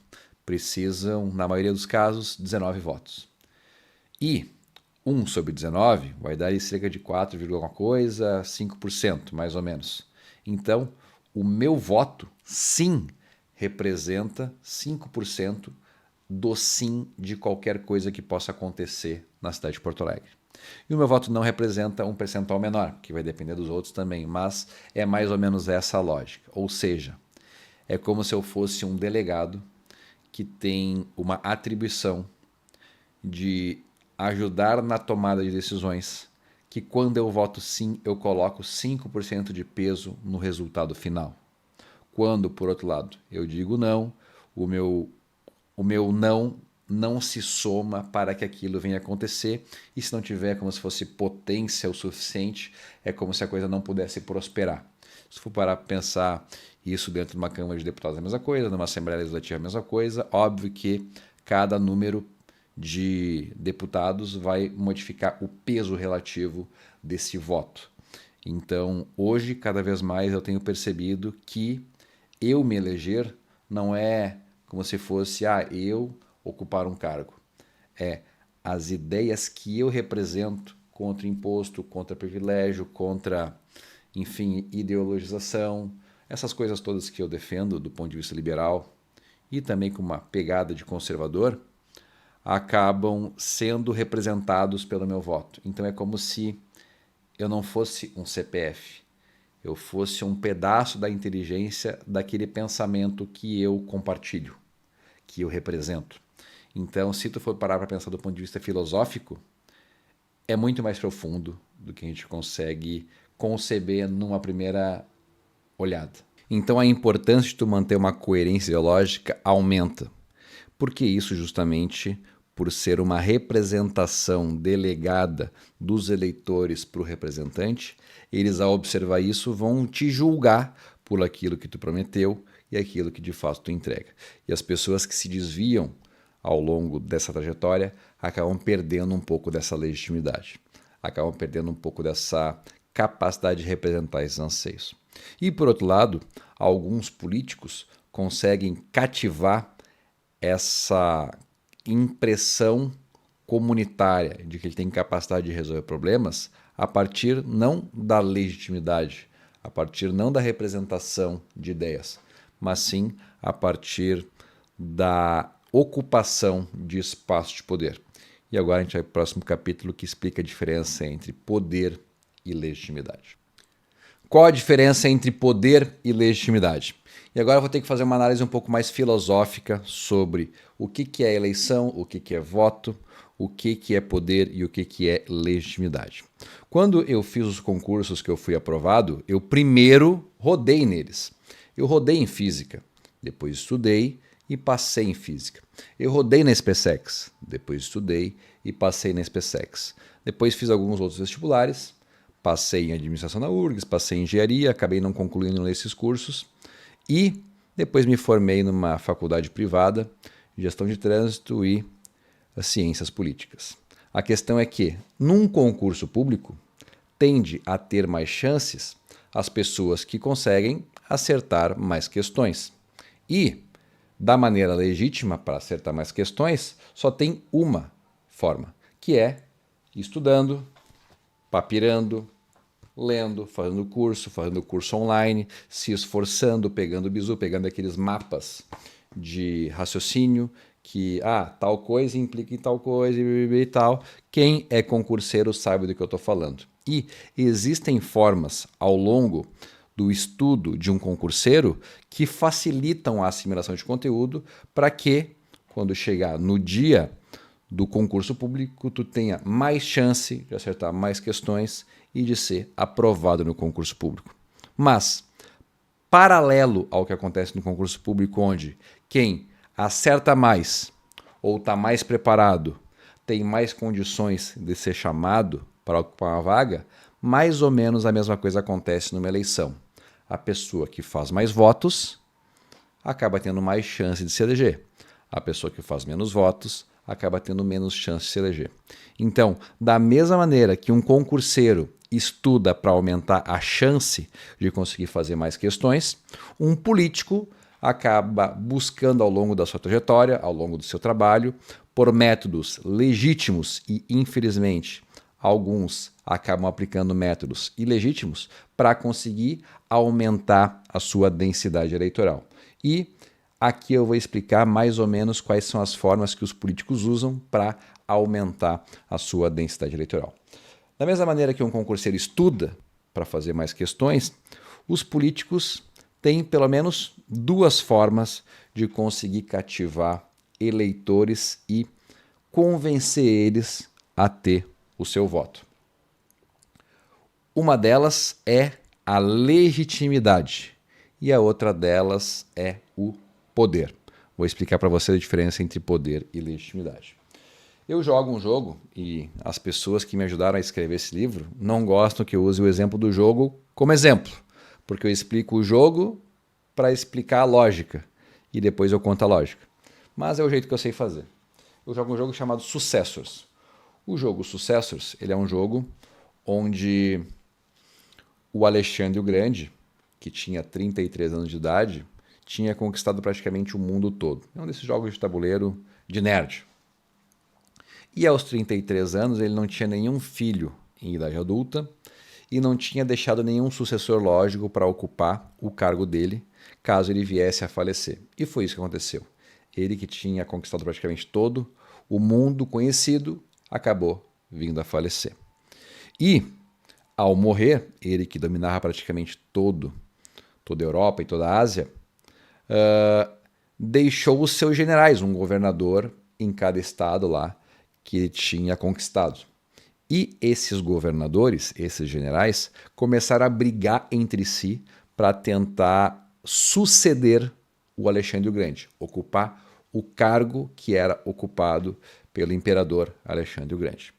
precisam, na maioria dos casos, 19 votos. E 1 sobre 19 vai dar cerca de 4, alguma coisa, 5%, mais ou menos. Então, o meu voto, sim, representa 5% do sim de qualquer coisa que possa acontecer na cidade de Porto Alegre. E o meu voto não representa um percentual menor, que vai depender dos outros também, mas é mais ou menos essa a lógica. Ou seja, é como se eu fosse um delegado que tem uma atribuição de ajudar na tomada de decisões, que quando eu voto sim, eu coloco 5% de peso no resultado final. Quando, por outro lado, eu digo não, o meu não se soma para que aquilo venha acontecer, e se não tiver como se fosse potência o suficiente, é como se a coisa não pudesse prosperar. Se for parar para pensar isso dentro de uma Câmara de Deputados é a mesma coisa, numa Assembleia Legislativa é a mesma coisa, óbvio que cada número de deputados vai modificar o peso relativo desse voto. Então, hoje, cada vez mais eu tenho percebido que eu me eleger não é como se fosse eu ocupar um cargo. É as ideias que eu represento contra imposto, contra privilégio, contra, enfim, ideologização, essas coisas todas que eu defendo do ponto de vista liberal e também com uma pegada de conservador, acabam sendo representados pelo meu voto. Então é como se eu não fosse um CPF, eu fosse um pedaço da inteligência daquele pensamento que eu compartilho, que eu represento. Então, se tu for parar para pensar do ponto de vista filosófico, é muito mais profundo do que a gente consegue conceber numa primeira olhada. Então, a importância de tu manter uma coerência ideológica aumenta. Porque isso justamente por ser uma representação delegada dos eleitores para o representante, eles ao observar isso vão te julgar por aquilo que tu prometeu e aquilo que de fato tu entrega. E as pessoas que se desviam ao longo dessa trajetória acabam perdendo um pouco dessa legitimidade, acabam perdendo um pouco dessa capacidade de representar esses anseios. E por outro lado, alguns políticos conseguem cativar essa impressão comunitária de que ele tem capacidade de resolver problemas a partir não da legitimidade, a partir não da representação de ideias, mas sim a partir da ocupação de espaço de poder. E agora a gente vai para o próximo capítulo que explica a diferença entre poder e legitimidade. Qual a diferença entre poder e legitimidade? E agora eu vou ter que fazer uma análise um pouco mais filosófica sobre o que é eleição, o que é voto, o que é poder e o que é legitimidade. Quando eu fiz os concursos que eu fui aprovado, eu primeiro rodei neles. Eu rodei em física, depois estudei e passei em física. Eu rodei na SpaceX, depois estudei e passei na SpaceX. Depois fiz alguns outros vestibulares, passei em administração na URGS, passei em engenharia, acabei não concluindo nesses cursos e depois me formei numa faculdade privada, gestão de trânsito e ciências políticas. A questão é que, num concurso público, tende a ter mais chances as pessoas que conseguem acertar mais questões. E, da maneira legítima para acertar mais questões, só tem uma forma, que é estudando, papirando, lendo, fazendo curso online, se esforçando, pegando bizu, pegando aqueles mapas de raciocínio que tal coisa implica em tal coisa e tal. Quem é concurseiro sabe do que eu estou falando. E existem formas ao longo do estudo de um concurseiro que facilitam a assimilação de conteúdo para que, quando chegar no dia do concurso público, tu tenha mais chance de acertar mais questões e de ser aprovado no concurso público. Mas, paralelo ao que acontece no concurso público, onde quem acerta mais ou está mais preparado tem mais condições de ser chamado para ocupar uma vaga, mais ou menos a mesma coisa acontece numa eleição. A pessoa que faz mais votos acaba tendo mais chance de se eleger. A pessoa que faz menos votos acaba tendo menos chance de se eleger. Então, da mesma maneira que um concurseiro estuda para aumentar a chance de conseguir fazer mais questões, um político acaba buscando ao longo da sua trajetória, ao longo do seu trabalho, por métodos legítimos e, infelizmente, alguns acabam aplicando métodos ilegítimos para conseguir aumentar a sua densidade eleitoral. E aqui eu vou explicar mais ou menos quais são as formas que os políticos usam para aumentar a sua densidade eleitoral. Da mesma maneira que um concurseiro estuda para fazer mais questões, os políticos têm pelo menos duas formas de conseguir cativar eleitores e convencer eles a ter o seu voto. Uma delas é a legitimidade e a outra delas é o poder. Vou explicar para você a diferença entre poder e legitimidade. Eu jogo um jogo e as pessoas que me ajudaram a escrever esse livro não gostam que eu use o exemplo do jogo como exemplo, porque eu explico o jogo para explicar a lógica e depois eu conto a lógica. Mas é o jeito que eu sei fazer. Eu jogo um jogo chamado Successors. O jogo Successors, ele é um jogo onde o Alexandre o Grande, que tinha 33 anos de idade, tinha conquistado praticamente o mundo todo. É um desses jogos de tabuleiro de nerd. E aos 33 anos ele não tinha nenhum filho em idade adulta e não tinha deixado nenhum sucessor lógico para ocupar o cargo dele, caso ele viesse a falecer. E foi isso que aconteceu. Ele, que tinha conquistado praticamente todo o mundo conhecido, acabou vindo a falecer. E, ao morrer, ele, que dominava praticamente toda a Europa e toda a Ásia, deixou os seus generais, um governador em cada estado lá que ele tinha conquistado. E esses governadores, esses generais, começaram a brigar entre si para tentar suceder o Alexandre o Grande, ocupar o cargo que era ocupado pelo imperador Alexandre o Grande.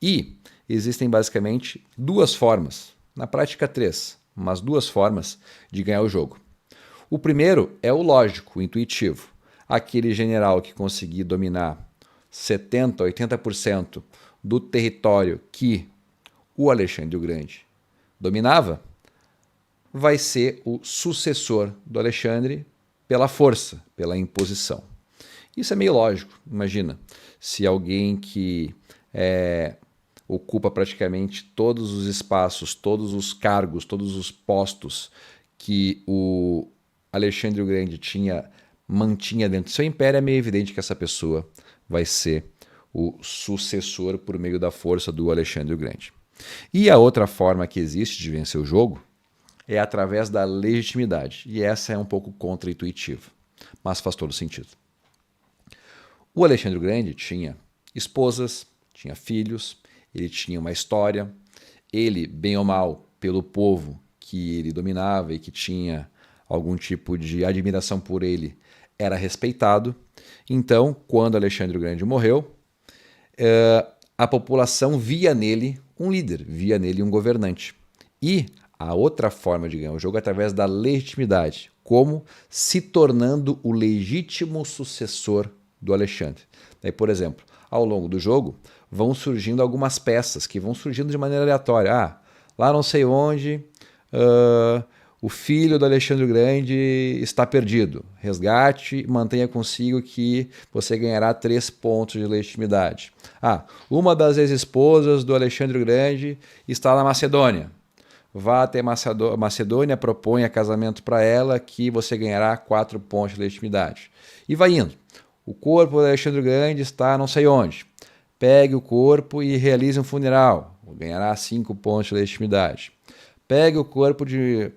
E existem basicamente duas formas, na prática três, mas duas formas de ganhar o jogo. O primeiro é o lógico, o intuitivo. Aquele general que conseguir dominar 70%, 80% do território que o Alexandre o Grande dominava, vai ser o sucessor do Alexandre pela força, pela imposição. Isso é meio lógico. Imagina, se alguém que ocupa praticamente todos os espaços, todos os cargos, todos os postos que o Alexandre o Grande mantinha dentro do seu império, é meio evidente que essa pessoa vai ser o sucessor por meio da força do Alexandre o Grande. E a outra forma que existe de vencer o jogo é através da legitimidade. E essa é um pouco contra-intuitiva, mas faz todo sentido. O Alexandre o Grande tinha esposas, tinha filhos, ele tinha uma história, ele, bem ou mal, pelo povo que ele dominava e que tinha algum tipo de admiração por ele, era respeitado. Então, quando Alexandre o Grande morreu, a população via nele um líder, via nele um governante. E a outra forma de ganhar o jogo é através da legitimidade, como se tornando o legítimo sucessor do Alexandre. Daí, por exemplo, ao longo do jogo, vão surgindo algumas peças que vão surgindo de maneira aleatória. Lá não sei onde, o filho do Alexandre o Grande está perdido. Resgate e mantenha consigo que você ganhará 3 pontos de legitimidade. Uma das ex-esposas do Alexandre o Grande está na Macedônia. Vá até Macedônia, proponha casamento para ela que você ganhará 4 pontos de legitimidade. E vai indo. O corpo do Alexandre o Grande está não sei onde. Pegue o corpo e realize um funeral. Ganhará 5 pontos de legitimidade. Pegue o corpo de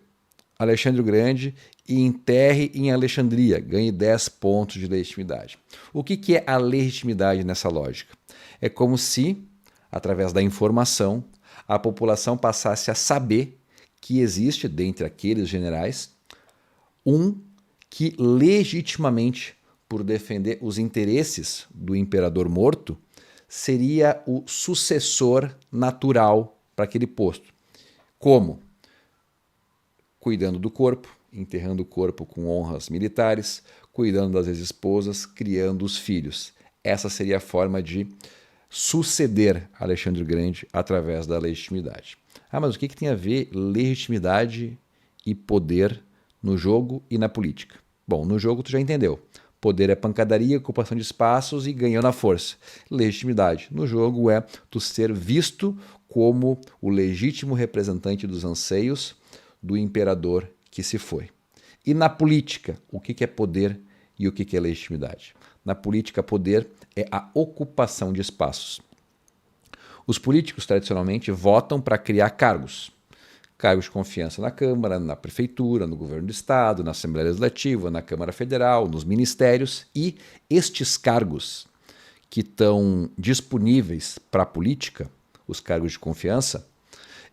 Alexandre o Grande e enterre em Alexandria, ganhe 10 pontos de legitimidade. O que é a legitimidade nessa lógica? É como se, através da informação, a população passasse a saber que existe, dentre aqueles generais, um que legitimamente, por defender os interesses do imperador morto, seria o sucessor natural para aquele posto. Como? Cuidando do corpo, enterrando o corpo com honras militares, cuidando das ex-esposas, criando os filhos. Essa seria a forma de suceder Alexandre o Grande através da legitimidade. Ah, mas o que tem a ver legitimidade e poder no jogo e na política? Bom, no jogo tu já entendeu. Poder é pancadaria, ocupação de espaços e ganhou na força. Legitimidade no jogo é tu ser visto como o legítimo representante dos anseios do imperador que se foi. E na política, o que é poder e o que é legitimidade? Na política, poder é a ocupação de espaços. Os políticos, tradicionalmente, votam para criar cargos. Cargos de confiança na Câmara, na Prefeitura, no Governo do Estado, na Assembleia Legislativa, na Câmara Federal, nos ministérios. E estes cargos que estão disponíveis para a política, os cargos de confiança,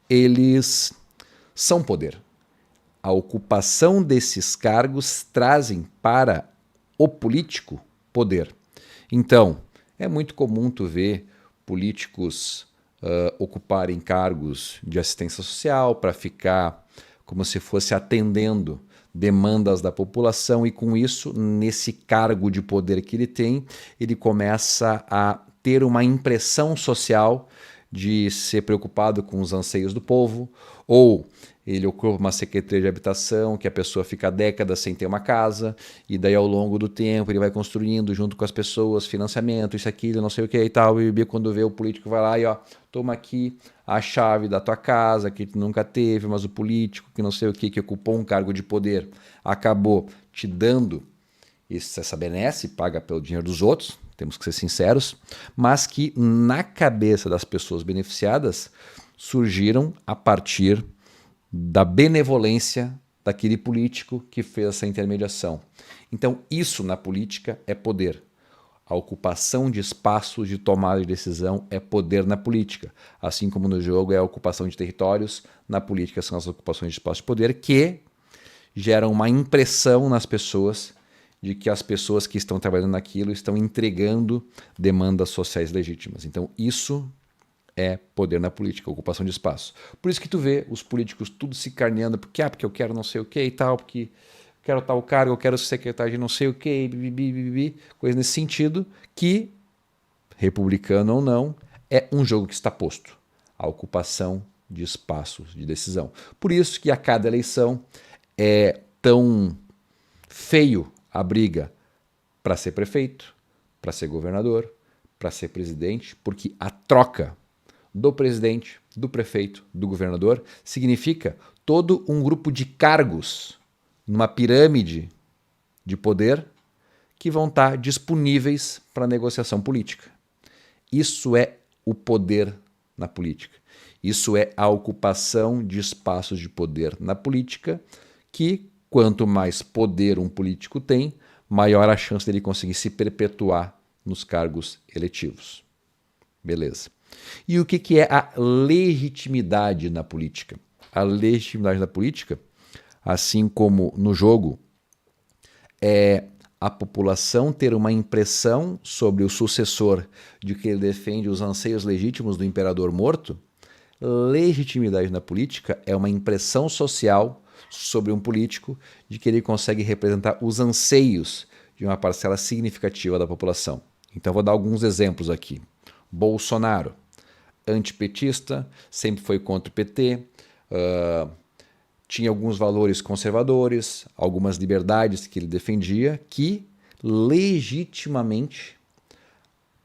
eles são poder. A ocupação desses cargos trazem para o político poder. Então, é muito comum tu ver políticos ocuparem cargos de assistência social para ficar como se fosse atendendo demandas da população e com isso, nesse cargo de poder que ele tem, ele começa a ter uma impressão social de ser preocupado com os anseios do povo, ou ele ocupa uma secretaria de habitação que a pessoa fica décadas sem ter uma casa e daí ao longo do tempo ele vai construindo junto com as pessoas financiamento, isso, aquilo, não sei o que e tal, e quando vê o político vai lá e ó, toma aqui a chave da tua casa que tu nunca teve, mas o político que não sei o que ocupou um cargo de poder acabou te dando essa benesse, paga pelo dinheiro dos outros, temos que ser sinceros, mas que na cabeça das pessoas beneficiadas surgiram a partir da benevolência daquele político que fez essa intermediação. Então, isso na política é poder. A ocupação de espaços de tomada de decisão é poder na política. Assim como no jogo é a ocupação de territórios, na política são as ocupações de espaços de poder que geram uma impressão nas pessoas de que as pessoas que estão trabalhando naquilo estão entregando demandas sociais legítimas. Então, isso é poder na política, ocupação de espaço. Por isso que tu vê os políticos tudo se carneando, porque eu quero não sei o que e tal, porque quero tal cargo, eu quero ser secretário de não sei o que, coisa nesse sentido, que, republicano ou não, é um jogo que está posto. A ocupação de espaços de decisão. Por isso que a cada eleição é tão feio a briga para ser prefeito, para ser governador, para ser presidente, porque a troca do presidente, do prefeito, do governador significa todo um grupo de cargos numa pirâmide de poder que vão estar disponíveis para negociação política. Isso é o poder na política. Isso é a ocupação de espaços de poder na política que, quanto mais poder um político tem, maior a chance dele conseguir se perpetuar nos cargos eletivos. Beleza. E o que é a legitimidade na política? A legitimidade na política, assim como no jogo, é a população ter uma impressão sobre o sucessor de que ele defende os anseios legítimos do imperador morto. Legitimidade na política é uma impressão social sobre um político de que ele consegue representar os anseios de uma parcela significativa da população. Então vou dar alguns exemplos aqui. Bolsonaro, antipetista, sempre foi contra o PT, tinha alguns valores conservadores, algumas liberdades que ele defendia, que legitimamente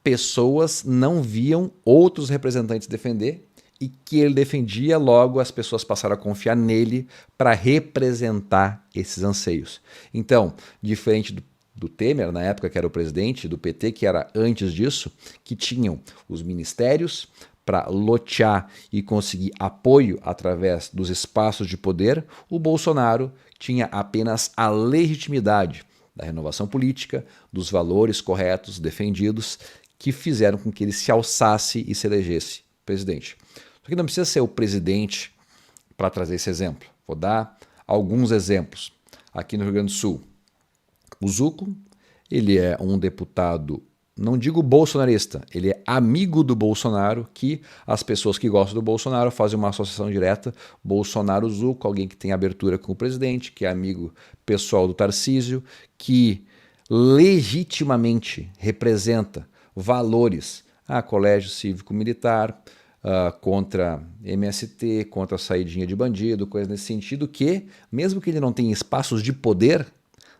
pessoas não viam outros representantes defender e que ele defendia, logo as pessoas passaram a confiar nele para representar esses anseios. Então, diferente do Temer, na época que era o presidente, do PT, que era antes disso, que tinham os ministérios para lotear e conseguir apoio através dos espaços de poder, o Bolsonaro tinha apenas a legitimidade da renovação política, dos valores corretos defendidos, que fizeram com que ele se alçasse e se elegesse presidente. Só que não precisa ser o presidente para trazer esse exemplo. Vou dar alguns exemplos. Aqui no Rio Grande do Sul, o Zucco, ele é um deputado, não digo bolsonarista, ele é amigo do Bolsonaro, que as pessoas que gostam do Bolsonaro fazem uma associação direta, Bolsonaro-Zucco, alguém que tem abertura com o presidente, que é amigo pessoal do Tarcísio, que legitimamente representa valores, colégio cívico-militar, contra MST, contra a saidinha de bandido, coisas nesse sentido, que, mesmo que ele não tenha espaços de poder,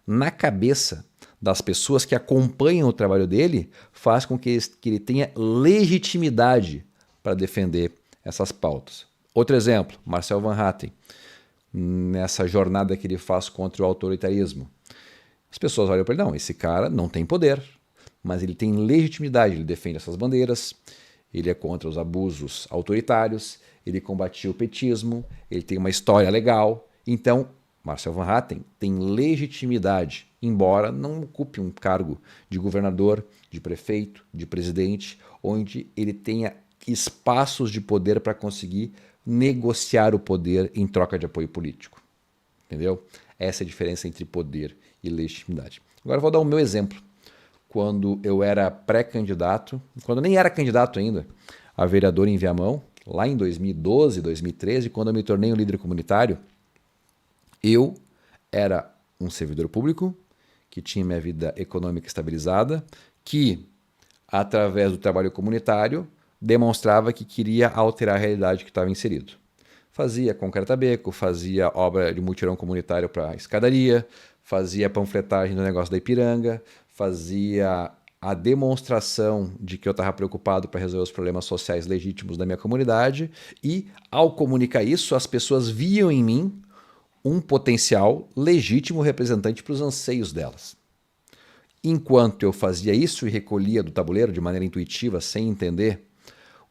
na cabeça das pessoas que acompanham o trabalho dele, faz com que ele tenha legitimidade para defender essas pautas. Outro exemplo, Marcel Van Hatten, nessa jornada que ele faz contra o autoritarismo. As pessoas olham para ele, não, esse cara não tem poder, mas ele tem legitimidade, ele defende essas bandeiras, ele é contra os abusos autoritários, ele combatia o petismo, ele tem uma história legal. Então, Marcel Van Hatten tem legitimidade, embora não ocupe um cargo de governador, de prefeito, de presidente, onde ele tenha espaços de poder para conseguir negociar o poder em troca de apoio político. Entendeu? Essa é a diferença entre poder e legitimidade. Agora eu vou dar o meu exemplo. Quando eu era pré-candidato, quando eu nem era candidato ainda, a vereador em Viamão, lá em 2012, 2013, quando eu me tornei um líder comunitário, eu era um servidor público que tinha minha vida econômica estabilizada, que, através do trabalho comunitário, demonstrava que queria alterar a realidade que estava inserido. Fazia concreta-beco, fazia obra de mutirão comunitário para a escadaria, fazia panfletagem no negócio da Ipiranga, fazia a demonstração de que eu estava preocupado para resolver os problemas sociais legítimos da minha comunidade e, ao comunicar isso, as pessoas viam em mim um potencial legítimo representante para os anseios delas. Enquanto eu fazia isso e recolhia do tabuleiro de maneira intuitiva, sem entender,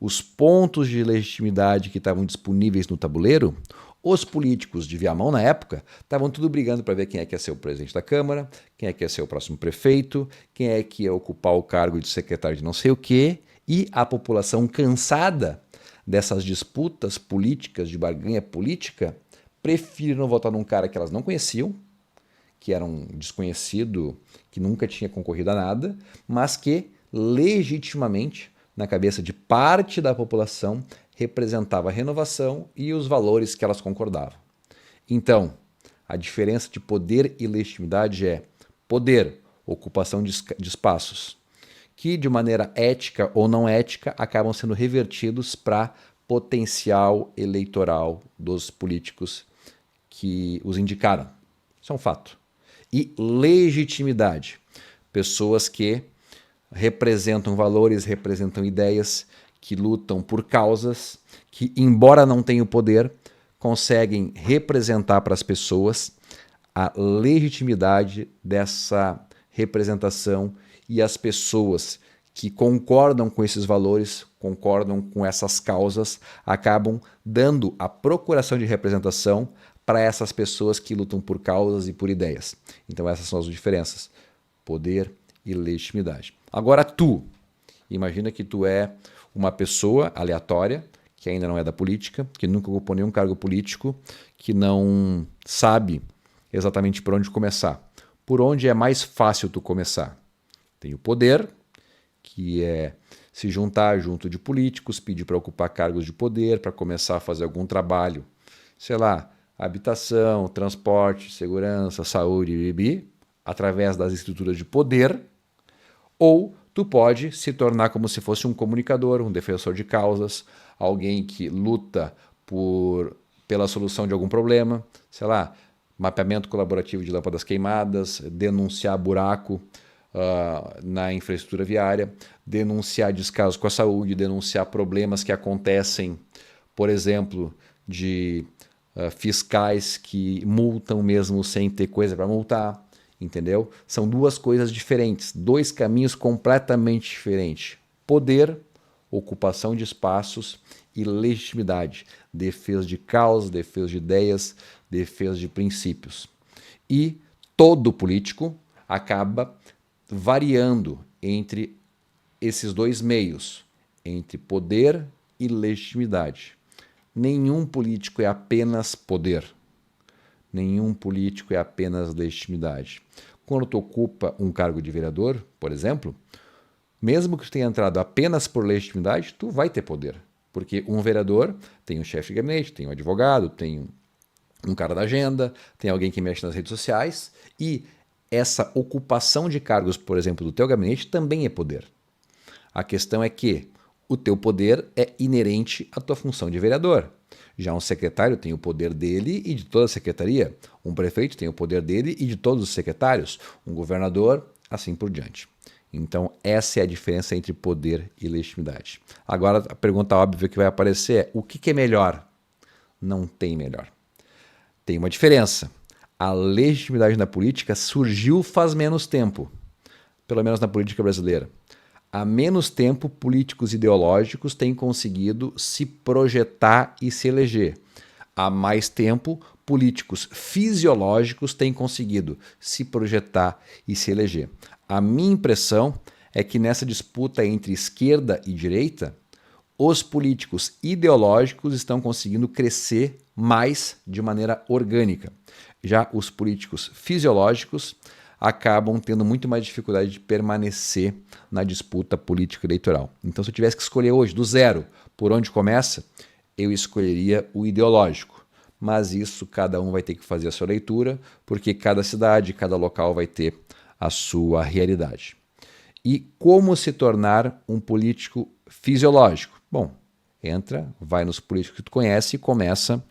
os pontos de legitimidade que estavam disponíveis no tabuleiro, os políticos de Viamão na época estavam tudo brigando para ver quem é que ia ser o presidente da Câmara, quem é que ia ser o próximo prefeito, quem é que ia ocupar o cargo de secretário de não sei o quê, e a população cansada dessas disputas políticas, de barganha política, preferiram votar num cara que elas não conheciam, que era um desconhecido, que nunca tinha concorrido a nada, mas que legitimamente, na cabeça de parte da população, representava a renovação e os valores que elas concordavam. Então, a diferença de poder e legitimidade é poder, ocupação de espaços, que de maneira ética ou não ética acabam sendo revertidos para potencial eleitoral dos políticos que os indicaram. Isso é um fato. E legitimidade, pessoas que representam valores, representam ideias, que lutam por causas, que, embora não tenham poder, conseguem representar para as pessoas a legitimidade dessa representação, e as pessoas que concordam com esses valores, concordam com essas causas, acabam dando a procuração de representação para essas pessoas que lutam por causas e por ideias. Então essas são as diferenças, poder e legitimidade. Agora imagina que tu é uma pessoa aleatória, que ainda não é da política, que nunca ocupou nenhum cargo político, que não sabe exatamente por onde começar. Por onde é mais fácil tu começar? Tem o poder, que é se juntar junto de políticos, pedir para ocupar cargos de poder, para começar a fazer algum trabalho, sei lá, habitação, transporte, segurança, saúde, através das estruturas de poder, ou tu pode se tornar como se fosse um comunicador, um defensor de causas, alguém que luta pela solução de algum problema, sei lá, mapeamento colaborativo de lâmpadas queimadas, denunciar buraco na infraestrutura viária, denunciar descaso com a saúde, denunciar problemas que acontecem, por exemplo, de fiscais que multam mesmo sem ter coisa para multar. Entendeu? São duas coisas diferentes, dois caminhos completamente diferentes. Poder, ocupação de espaços e legitimidade, defesa de causas, defesa de ideias, defesa de princípios. E todo político acaba variando entre esses dois meios, entre poder e legitimidade. Nenhum político é apenas poder. Nenhum político é apenas legitimidade. Quando tu ocupa um cargo de vereador, por exemplo, mesmo que tu tenha entrado apenas por legitimidade, tu vai ter poder. Porque um vereador tem um chefe de gabinete, tem um advogado, tem um cara da agenda, tem alguém que mexe nas redes sociais, e essa ocupação de cargos, por exemplo, do teu gabinete também é poder. A questão é que o teu poder é inerente à tua função de vereador. Já um secretário tem o poder dele e de toda a secretaria. Um prefeito tem o poder dele e de todos os secretários. Um governador, assim por diante. Então, essa é a diferença entre poder e legitimidade. Agora, a pergunta óbvia que vai aparecer é: o que é melhor? Não tem melhor. Tem uma diferença. A legitimidade na política surgiu faz menos tempo, pelo menos na política brasileira. Há menos tempo, políticos ideológicos têm conseguido se projetar e se eleger. Há mais tempo, políticos fisiológicos têm conseguido se projetar e se eleger. A minha impressão é que nessa disputa entre esquerda e direita, os políticos ideológicos estão conseguindo crescer mais de maneira orgânica. Já os políticos fisiológicos acabam tendo muito mais dificuldade de permanecer na disputa político-eleitoral. Então, se eu tivesse que escolher hoje, do zero, por onde começa, eu escolheria o ideológico. Mas isso cada um vai ter que fazer a sua leitura, porque cada cidade, cada local vai ter a sua realidade. E como se tornar um político fisiológico? Bom, entra, vai nos políticos que tu conhece e começa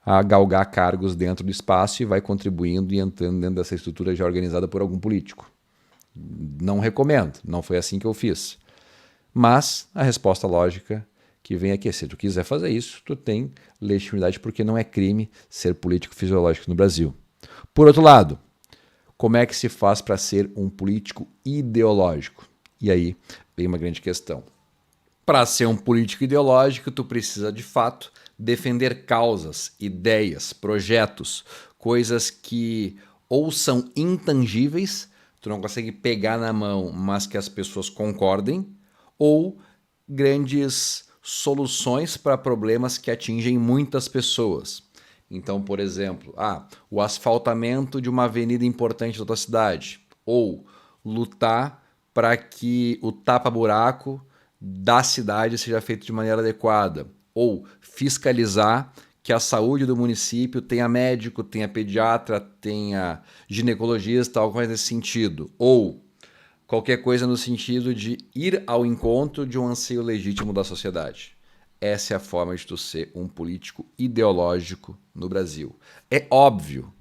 a galgar cargos dentro do espaço e vai contribuindo e entrando dentro dessa estrutura já organizada por algum político. Não recomendo, não foi assim que eu fiz. Mas a resposta lógica que vem aqui é: se tu quiser fazer isso, tu tem legitimidade, porque não é crime ser político fisiológico no Brasil. Por outro lado, como é que se faz para ser um político ideológico? E aí vem uma grande questão. Para ser um político ideológico, tu precisa de fato defender causas, ideias, projetos, coisas que ou são intangíveis, tu não consegue pegar na mão, mas que as pessoas concordem, ou grandes soluções para problemas que atingem muitas pessoas. Então, por exemplo, o asfaltamento de uma avenida importante da tua cidade, ou lutar para que o tapa-buraco da cidade seja feito de maneira adequada, ou fiscalizar que a saúde do município tenha médico, tenha pediatra, tenha ginecologista, algo mais nesse sentido, ou qualquer coisa no sentido de ir ao encontro de um anseio legítimo da sociedade. Essa é a forma de tu ser um político ideológico no Brasil. É óbvio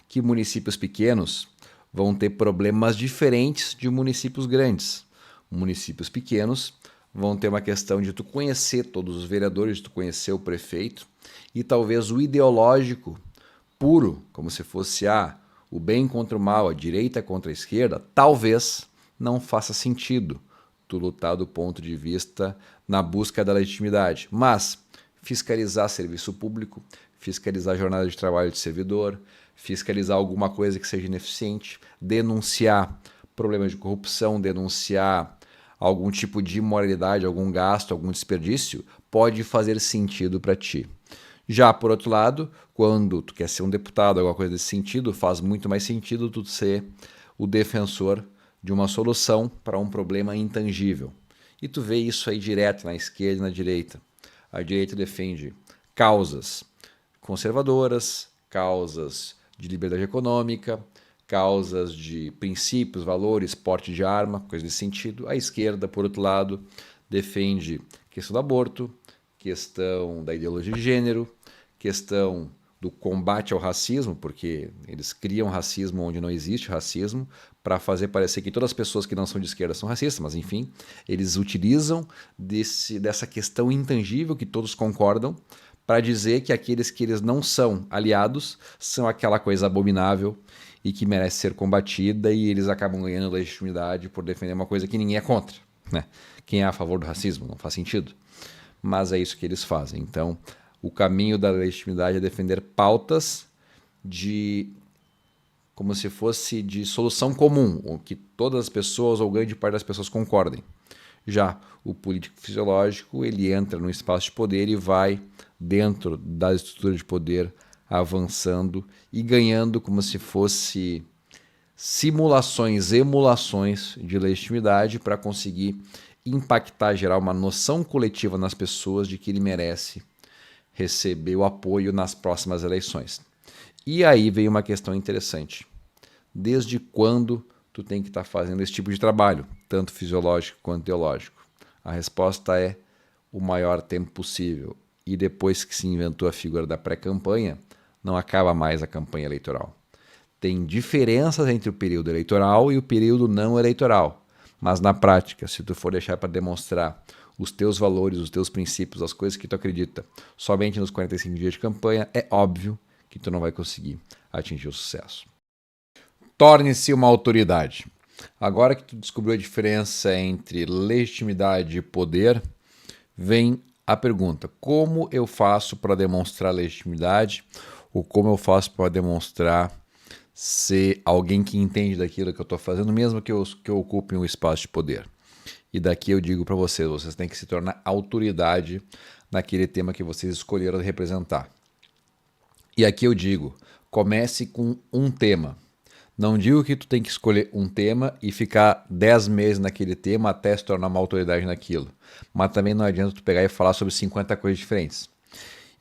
que municípios pequenos vão ter problemas diferentes de municípios grandes. Municípios pequenos vão ter uma questão de tu conhecer todos os vereadores, de tu conhecer o prefeito, e talvez o ideológico puro, como se fosse o bem contra o mal, a direita contra a esquerda, talvez não faça sentido tu lutar do ponto de vista na busca da legitimidade. Mas fiscalizar serviço público, fiscalizar a jornada de trabalho de servidor, fiscalizar alguma coisa que seja ineficiente, denunciar problemas de corrupção, denunciar algum tipo de imoralidade, algum gasto, algum desperdício, pode fazer sentido para ti. Já, por outro lado, quando tu quer ser um deputado, alguma coisa desse sentido, faz muito mais sentido tu ser o defensor de uma solução para um problema intangível. E tu vê isso aí direto na esquerda e na direita. A direita defende causas conservadoras, causas de liberdade econômica, causas de princípios, valores, porte de arma, coisa nesse sentido. A esquerda, por outro lado, defende questão do aborto, questão da ideologia de gênero, questão do combate ao racismo, porque eles criam racismo onde não existe racismo, para fazer parecer que todas as pessoas que não são de esquerda são racistas, mas enfim, eles utilizam dessa questão intangível que todos concordam para dizer que aqueles que eles não são aliados são aquela coisa abominável e que merece ser combatida, e eles acabam ganhando legitimidade por defender uma coisa que ninguém é contra. né? Quem é a favor do racismo? Não faz sentido. Mas é isso que eles fazem. Então, o caminho da legitimidade é defender pautas de como se fosse de solução comum, ou que todas as pessoas ou grande parte das pessoas concordem. Já o político fisiológico, ele entra no espaço de poder e vai dentro da estrutura de poder avançando e ganhando como se fosse simulações, emulações de legitimidade para conseguir impactar, gerar uma noção coletiva nas pessoas de que ele merece receber o apoio nas próximas eleições. E aí veio uma questão interessante. Desde quando tu tem que estar fazendo esse tipo de trabalho, tanto fisiológico quanto teológico? A resposta é o maior tempo possível. E depois que se inventou a figura da pré-campanha, não acaba mais a campanha eleitoral. Tem diferenças entre o período eleitoral e o período não eleitoral. Mas na prática, se tu for deixar para demonstrar os teus valores, os teus princípios, as coisas que tu acredita, somente nos 45 dias de campanha, é óbvio que tu não vai conseguir atingir o sucesso. Torne-se uma autoridade. Agora que tu descobriu a diferença entre legitimidade e poder, vem a pergunta: como eu faço para demonstrar legitimidade? Ou como eu faço para demonstrar ser alguém que entende daquilo que eu estou fazendo, mesmo que eu ocupe um espaço de poder? E daqui eu digo para vocês têm que se tornar autoridade naquele tema que vocês escolheram representar. E aqui eu digo, comece com um tema. Não digo que tu tem que escolher um tema e ficar 10 meses naquele tema até se tornar uma autoridade naquilo. Mas também não adianta tu pegar e falar sobre 50 coisas diferentes.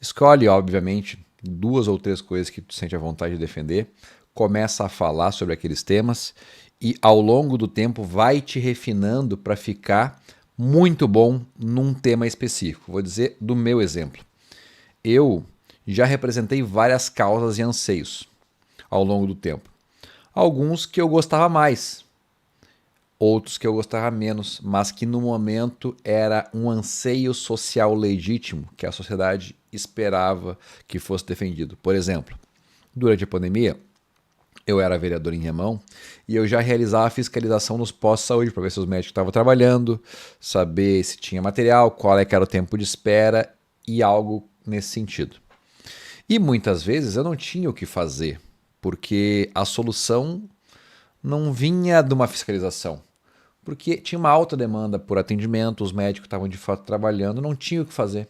Escolhe, obviamente, 2 ou 3 coisas que tu sente a vontade de defender, começa a falar sobre aqueles temas e ao longo do tempo vai te refinando para ficar muito bom num tema específico. Vou dizer do meu exemplo. Eu já representei várias causas e anseios ao longo do tempo. Alguns que eu gostava mais, outros que eu gostava menos, mas que no momento era um anseio social legítimo que a sociedade esperava que fosse defendido. Por exemplo, durante a pandemia, eu era vereador em Remão e eu já realizava a fiscalização nos postos de saúde para ver se os médicos estavam trabalhando, saber se tinha material, qual é que era o tempo de espera e algo nesse sentido. E muitas vezes eu não tinha o que fazer, porque a solução não vinha de uma fiscalização. Porque tinha uma alta demanda por atendimento, os médicos estavam de fato trabalhando, não tinha o que fazer.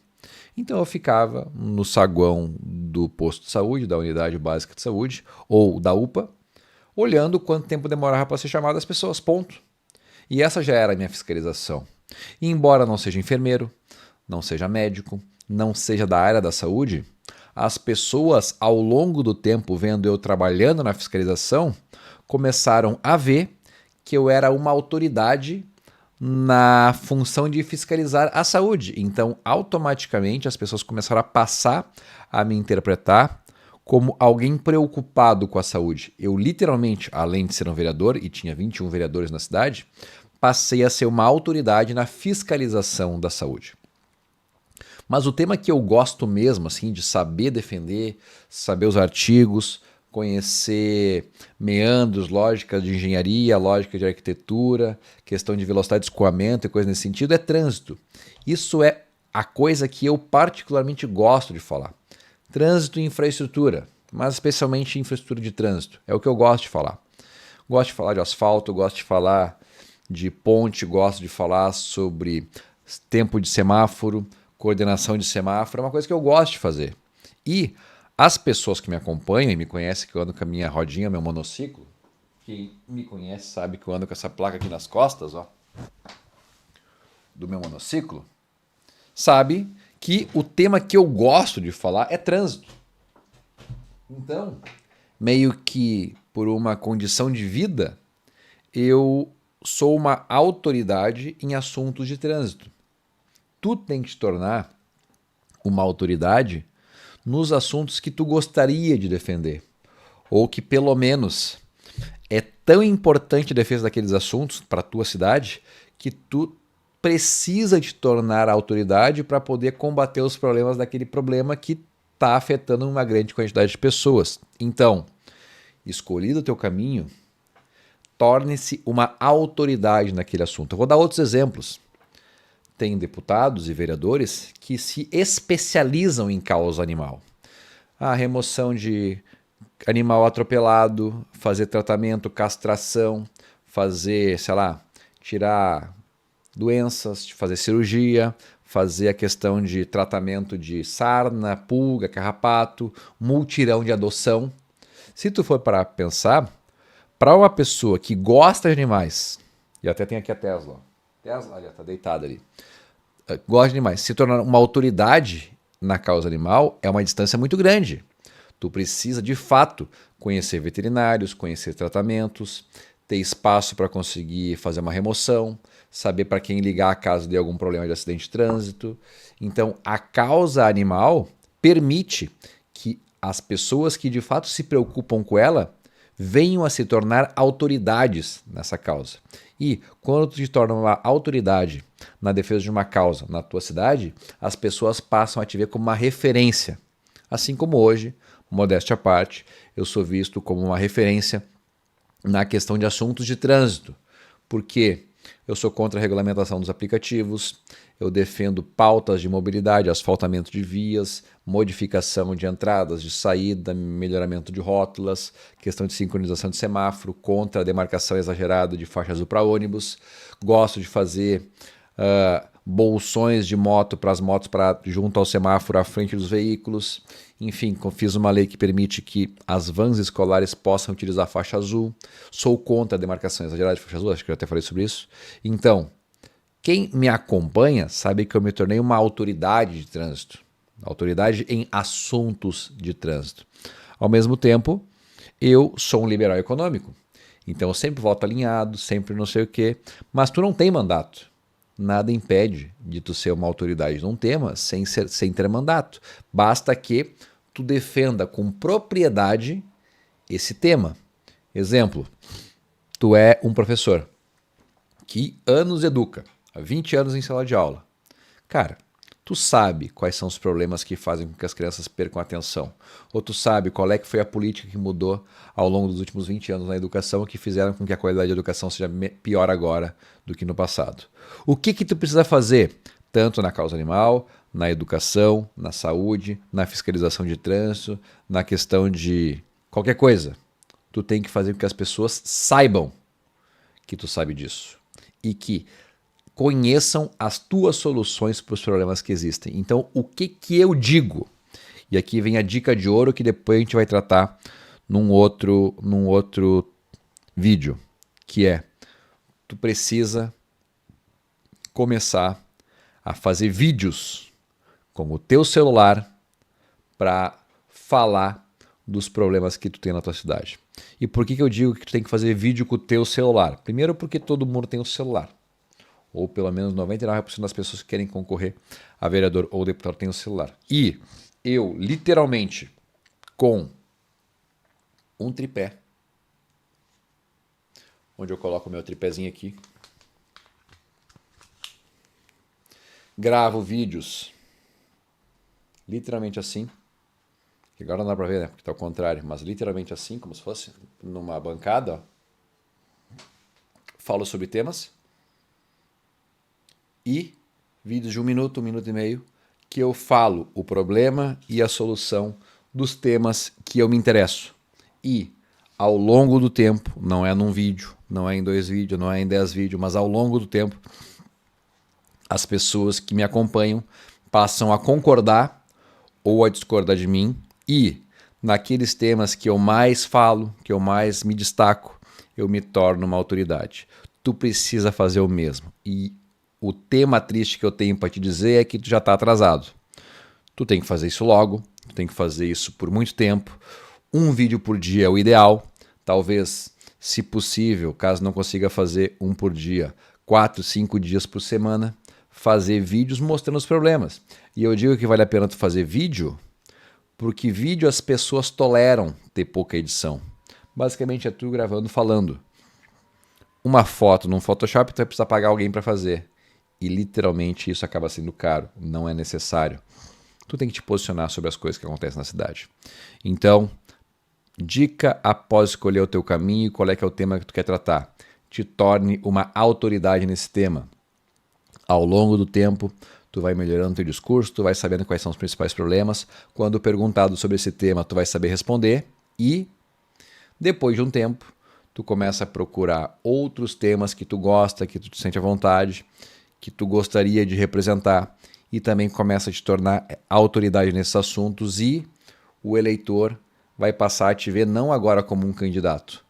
Então eu ficava no saguão do posto de saúde, da unidade básica de saúde, ou da UPA, olhando quanto tempo demorava para ser chamado as pessoas, ponto. E essa já era a minha fiscalização. E embora não seja enfermeiro, não seja médico, não seja da área da saúde, as pessoas, ao longo do tempo, vendo eu trabalhando na fiscalização, começaram a ver que eu era uma autoridade na função de fiscalizar a saúde. Então, automaticamente, as pessoas começaram a passar a me interpretar como alguém preocupado com a saúde. Eu, literalmente, além de ser um vereador, e tinha 21 vereadores na cidade, passei a ser uma autoridade na fiscalização da saúde. Mas o tema que eu gosto mesmo, assim, de saber defender, saber os artigos, conhecer meandros, lógica de engenharia, lógica de arquitetura, questão de velocidade de escoamento e coisa nesse sentido, é trânsito. Isso é a coisa que eu particularmente gosto de falar. Trânsito e infraestrutura, mas especialmente infraestrutura de trânsito. É o que eu gosto de falar. Gosto de falar de asfalto, gosto de falar de ponte, gosto de falar sobre tempo de semáforo, coordenação de semáforo, é uma coisa que eu gosto de fazer. E as pessoas que me acompanham e me conhecem que eu ando com a minha rodinha, meu monociclo, quem me conhece sabe que eu ando com essa placa aqui nas costas, ó, do meu monociclo, sabe que o tema que eu gosto de falar é trânsito. Então, meio que por uma condição de vida, eu sou uma autoridade em assuntos de trânsito. Tu tem que te tornar uma autoridade nos assuntos que tu gostaria de defender, ou que pelo menos é tão importante a defesa daqueles assuntos para a tua cidade que tu precisa te tornar a autoridade para poder combater os problemas daquele problema que está afetando uma grande quantidade de pessoas. Então, escolhido o teu caminho, torne-se uma autoridade naquele assunto. Eu vou dar outros exemplos. Tem deputados e vereadores que se especializam em causa animal. A remoção de animal atropelado, fazer tratamento, castração, fazer, sei lá, tirar doenças, fazer cirurgia, fazer a questão de tratamento de sarna, pulga, carrapato, multirão de adoção. Se tu for para pensar, para uma pessoa que gosta de animais, e até tem aqui a Tesla, olha, tá deitada ali, gosta de animais, se tornar uma autoridade na causa animal é uma distância muito grande. Tu precisa, de fato, conhecer veterinários, conhecer tratamentos, ter espaço para conseguir fazer uma remoção, saber para quem ligar caso dê algum problema de acidente de trânsito. Então, a causa animal permite que as pessoas que de fato se preocupam com ela venham a se tornar autoridades nessa causa. E quando tu te torna uma autoridade na defesa de uma causa na tua cidade, as pessoas passam a te ver como uma referência. Assim como hoje, modéstia à parte, eu sou visto como uma referência na questão de assuntos de trânsito, porque eu sou contra a regulamentação dos aplicativos, eu defendo pautas de mobilidade, asfaltamento de vias, modificação de entradas, de saída, melhoramento de rótulas, questão de sincronização de semáforo, contra a demarcação exagerada de faixa azul para ônibus. Gosto de fazer bolsões de moto para as motos junto ao semáforo à frente dos veículos. Enfim, fiz uma lei que permite que as vans escolares possam utilizar a faixa azul. Sou contra a demarcação exagerada de faixa azul, acho que eu até falei sobre isso. Então, quem me acompanha sabe que eu me tornei uma autoridade de trânsito, autoridade em assuntos de trânsito. Ao mesmo tempo, eu sou um liberal econômico, então eu sempre voto alinhado, sempre não sei o quê, mas tu não tem mandato. Nada impede de tu ser uma autoridade num tema sem ter mandato. Basta que tu defenda com propriedade esse tema. Exemplo, tu é um professor que anos educa, há 20 anos em sala de aula. Cara, tu sabe quais são os problemas que fazem com que as crianças percam a atenção. Ou tu sabe qual é que foi a política que mudou ao longo dos últimos 20 anos na educação que fizeram com que a qualidade da educação seja pior agora do que no passado. O que tu precisa fazer? Tanto na causa animal, na educação, na saúde, na fiscalização de trânsito, na questão de qualquer coisa. Tu tem que fazer com que as pessoas saibam que tu sabe disso. E que conheçam as tuas soluções para os problemas que existem. Então, o que eu digo? E aqui vem a dica de ouro que depois a gente vai tratar num outro vídeo, que é, tu precisa começar a fazer vídeos com o teu celular para falar dos problemas que tu tem na tua cidade. E por que eu digo que tu tem que fazer vídeo com o teu celular? Primeiro porque todo mundo tem um celular. Ou pelo menos 99% das pessoas que querem concorrer a vereador ou deputado têm um celular. E eu, literalmente, com um tripé, onde eu coloco o meu tripézinho aqui, gravo vídeos, literalmente assim, que agora não dá pra ver, né, porque tá ao contrário, mas literalmente assim, como se fosse numa bancada, ó. Falo sobre temas e vídeos de 1 minuto, 1 minuto e meio, que eu falo o problema e a solução dos temas que eu me interesso. E ao longo do tempo, não é num vídeo, não é em 2 vídeos, não é em 10 vídeos, mas ao longo do tempo, as pessoas que me acompanham passam a concordar ou a discordar de mim e naqueles temas que eu mais falo, que eu mais me destaco, eu me torno uma autoridade. Tu precisa fazer o mesmo. E o tema triste que eu tenho para te dizer é que tu já está atrasado. Tu tem que fazer isso logo, tu tem que fazer isso por muito tempo. 1 vídeo por dia é o ideal. Talvez, se possível, caso não consiga fazer 1 por dia, 4, 5 dias por semana, fazer vídeos mostrando os problemas. E eu digo que vale a pena tu fazer vídeo, porque vídeo as pessoas toleram ter pouca edição. Basicamente é tu gravando falando. Uma foto num Photoshop tu vai precisar pagar alguém para fazer. E literalmente isso acaba sendo caro, não é necessário. Tu tem que te posicionar sobre as coisas que acontecem na cidade. Então, Dica após escolher o teu caminho e qual é que é o tema que tu quer tratar. Te torne uma autoridade nesse tema. Ao longo do tempo, tu vai melhorando teu discurso, tu vai sabendo quais são os principais problemas. Quando perguntado sobre esse tema, tu vai saber responder e, depois de um tempo, tu começa a procurar outros temas que tu gosta, que tu te sente à vontade, que tu gostaria de representar e também começa a te tornar autoridade nesses assuntos e o eleitor vai passar a te ver não agora como um candidato,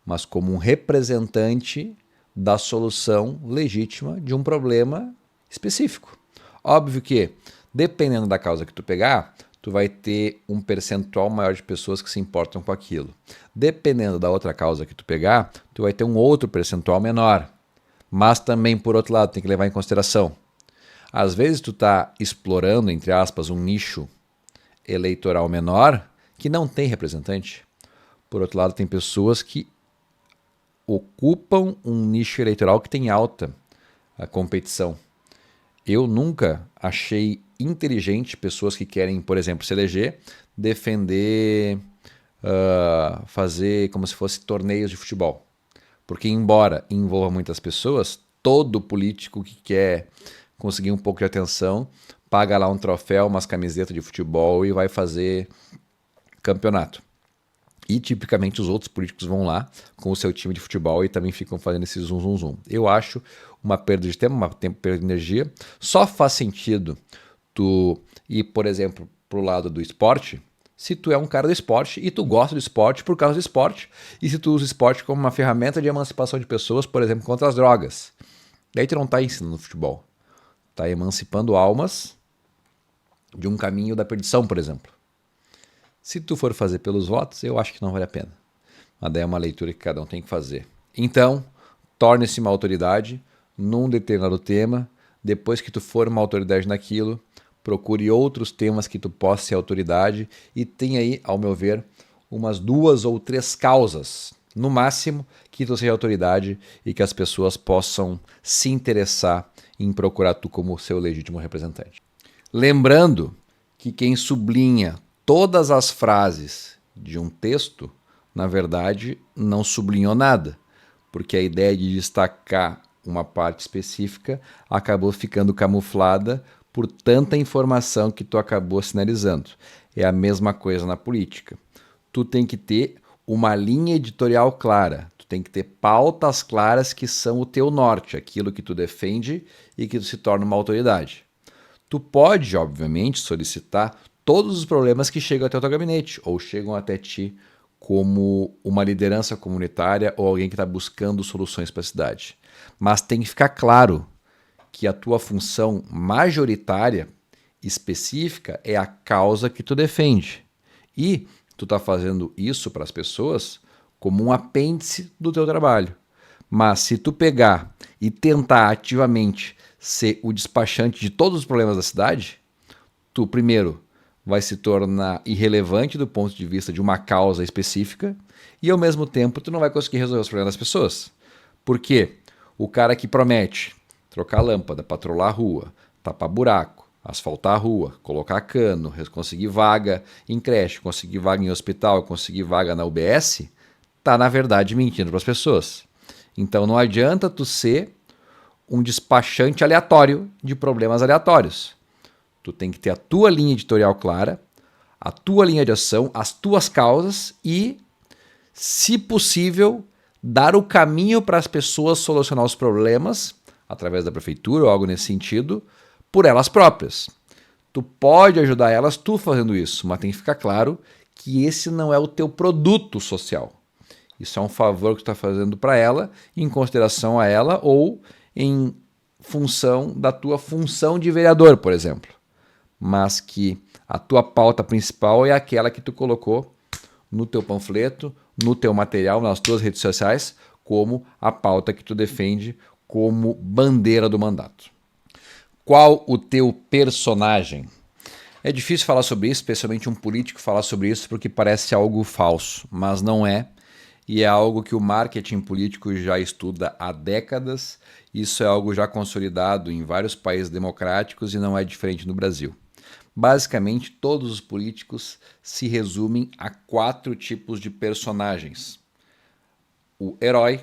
mas como um representante da solução legítima de um problema específico. Óbvio que, dependendo da causa que tu pegar, tu vai ter um percentual maior de pessoas que se importam com aquilo. Dependendo da outra causa que tu pegar, tu vai ter um outro percentual menor. Mas também, por outro lado, tem que levar em consideração. Às vezes tu está explorando, entre aspas, um nicho eleitoral menor que não tem representante. Por outro lado, tem pessoas que ocupam um nicho eleitoral que tem alta a competição. Eu nunca achei inteligente pessoas que querem, por exemplo, se eleger, defender, fazer como se fosse torneios de futebol. Porque embora envolva muitas pessoas, todo político que quer conseguir um pouco de atenção paga lá um troféu, umas camisetas de futebol e vai fazer campeonato. E tipicamente os outros políticos vão lá com o seu time de futebol e também ficam fazendo esse zum zum zum. Eu acho uma perda de tempo, uma perda de energia. Só faz sentido tu ir, por exemplo, pro lado do esporte, se tu é um cara do esporte e tu gosta do esporte por causa do esporte, e se tu usa o esporte como uma ferramenta de emancipação de pessoas, por exemplo, contra as drogas. Daí tu não está ensinando futebol. Está emancipando almas de um caminho da perdição, por exemplo. Se tu for fazer pelos votos, eu acho que não vale a pena. Mas daí é uma leitura que cada um tem que fazer. Então, torne-se uma autoridade num determinado tema. Depois que tu for uma autoridade naquilo, procure outros temas que tu possa ser autoridade e tem aí, ao meu ver, umas 2 ou 3 causas, no máximo, que tu seja autoridade e que as pessoas possam se interessar em procurar tu como seu legítimo representante. Lembrando que quem sublinha todas as frases de um texto, na verdade, não sublinhou nada, porque a ideia de destacar uma parte específica acabou ficando camuflada por tanta informação que tu acabou sinalizando. É a mesma coisa na política. Tu tem que ter uma linha editorial clara, tu tem que ter pautas claras que são o teu norte, aquilo que tu defende e que tu se torna uma autoridade. Tu pode, obviamente, solicitar todos os problemas que chegam até o teu gabinete ou chegam até ti como uma liderança comunitária ou alguém que está buscando soluções para a cidade. Mas tem que ficar claro que a tua função majoritária, específica, é a causa que tu defende. E tu está fazendo isso para as pessoas como um apêndice do teu trabalho. Mas se tu pegar e tentar ativamente ser o despachante de todos os problemas da cidade, tu primeiro vai se tornar irrelevante do ponto de vista de uma causa específica e ao mesmo tempo tu não vai conseguir resolver os problemas das pessoas. Por quê? O cara que promete trocar lâmpada, patrolar a rua, tapar buraco, asfaltar a rua, colocar cano, conseguir vaga em creche, conseguir vaga em hospital, conseguir vaga na UBS, tá na verdade mentindo para as pessoas. Então não adianta tu ser um despachante aleatório de problemas aleatórios. Tu tem que ter a tua linha editorial clara, a tua linha de ação, as tuas causas e, se possível, dar o caminho para as pessoas solucionar os problemas, através da prefeitura ou algo nesse sentido, por elas próprias. Tu pode ajudar elas tu fazendo isso, mas tem que ficar claro que esse não é o teu produto social. Isso é um favor que tu está fazendo para ela, em consideração a ela ou em função da tua função de vereador, por exemplo. Mas que a tua pauta principal é aquela que tu colocou no teu panfleto, no teu material, nas tuas redes sociais, como a pauta que tu defende como bandeira do mandato. Qual o teu personagem? É difícil falar sobre isso, especialmente um político falar sobre isso, porque parece algo falso, mas não é. E é algo que o marketing político já estuda há décadas. Isso é algo já consolidado em vários países democráticos e não é diferente no Brasil. Basicamente, todos os políticos se resumem a 4 tipos de personagens: o herói,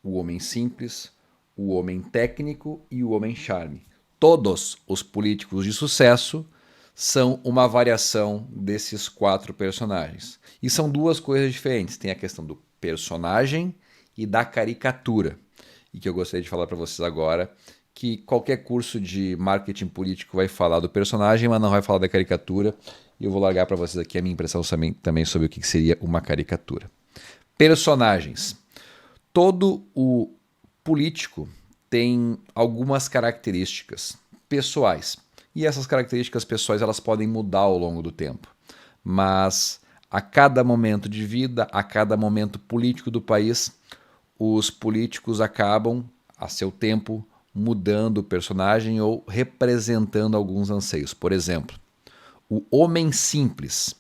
o homem simples, o homem técnico e o homem charme. Todos os políticos de sucesso são uma variação desses 4 personagens. E são 2 coisas diferentes. Tem a questão do personagem e da caricatura. E que eu gostaria de falar para vocês agora, que qualquer curso de marketing político vai falar do personagem, mas não vai falar da caricatura. E eu vou largar para vocês aqui a minha impressão também sobre o que seria uma caricatura. Personagens. Todo o político tem algumas características pessoais. E essas características pessoais elas podem mudar ao longo do tempo. Mas a cada momento de vida, a cada momento político do país, os políticos acabam, a seu tempo, mudando o personagem ou representando alguns anseios. Por exemplo, o homem simples,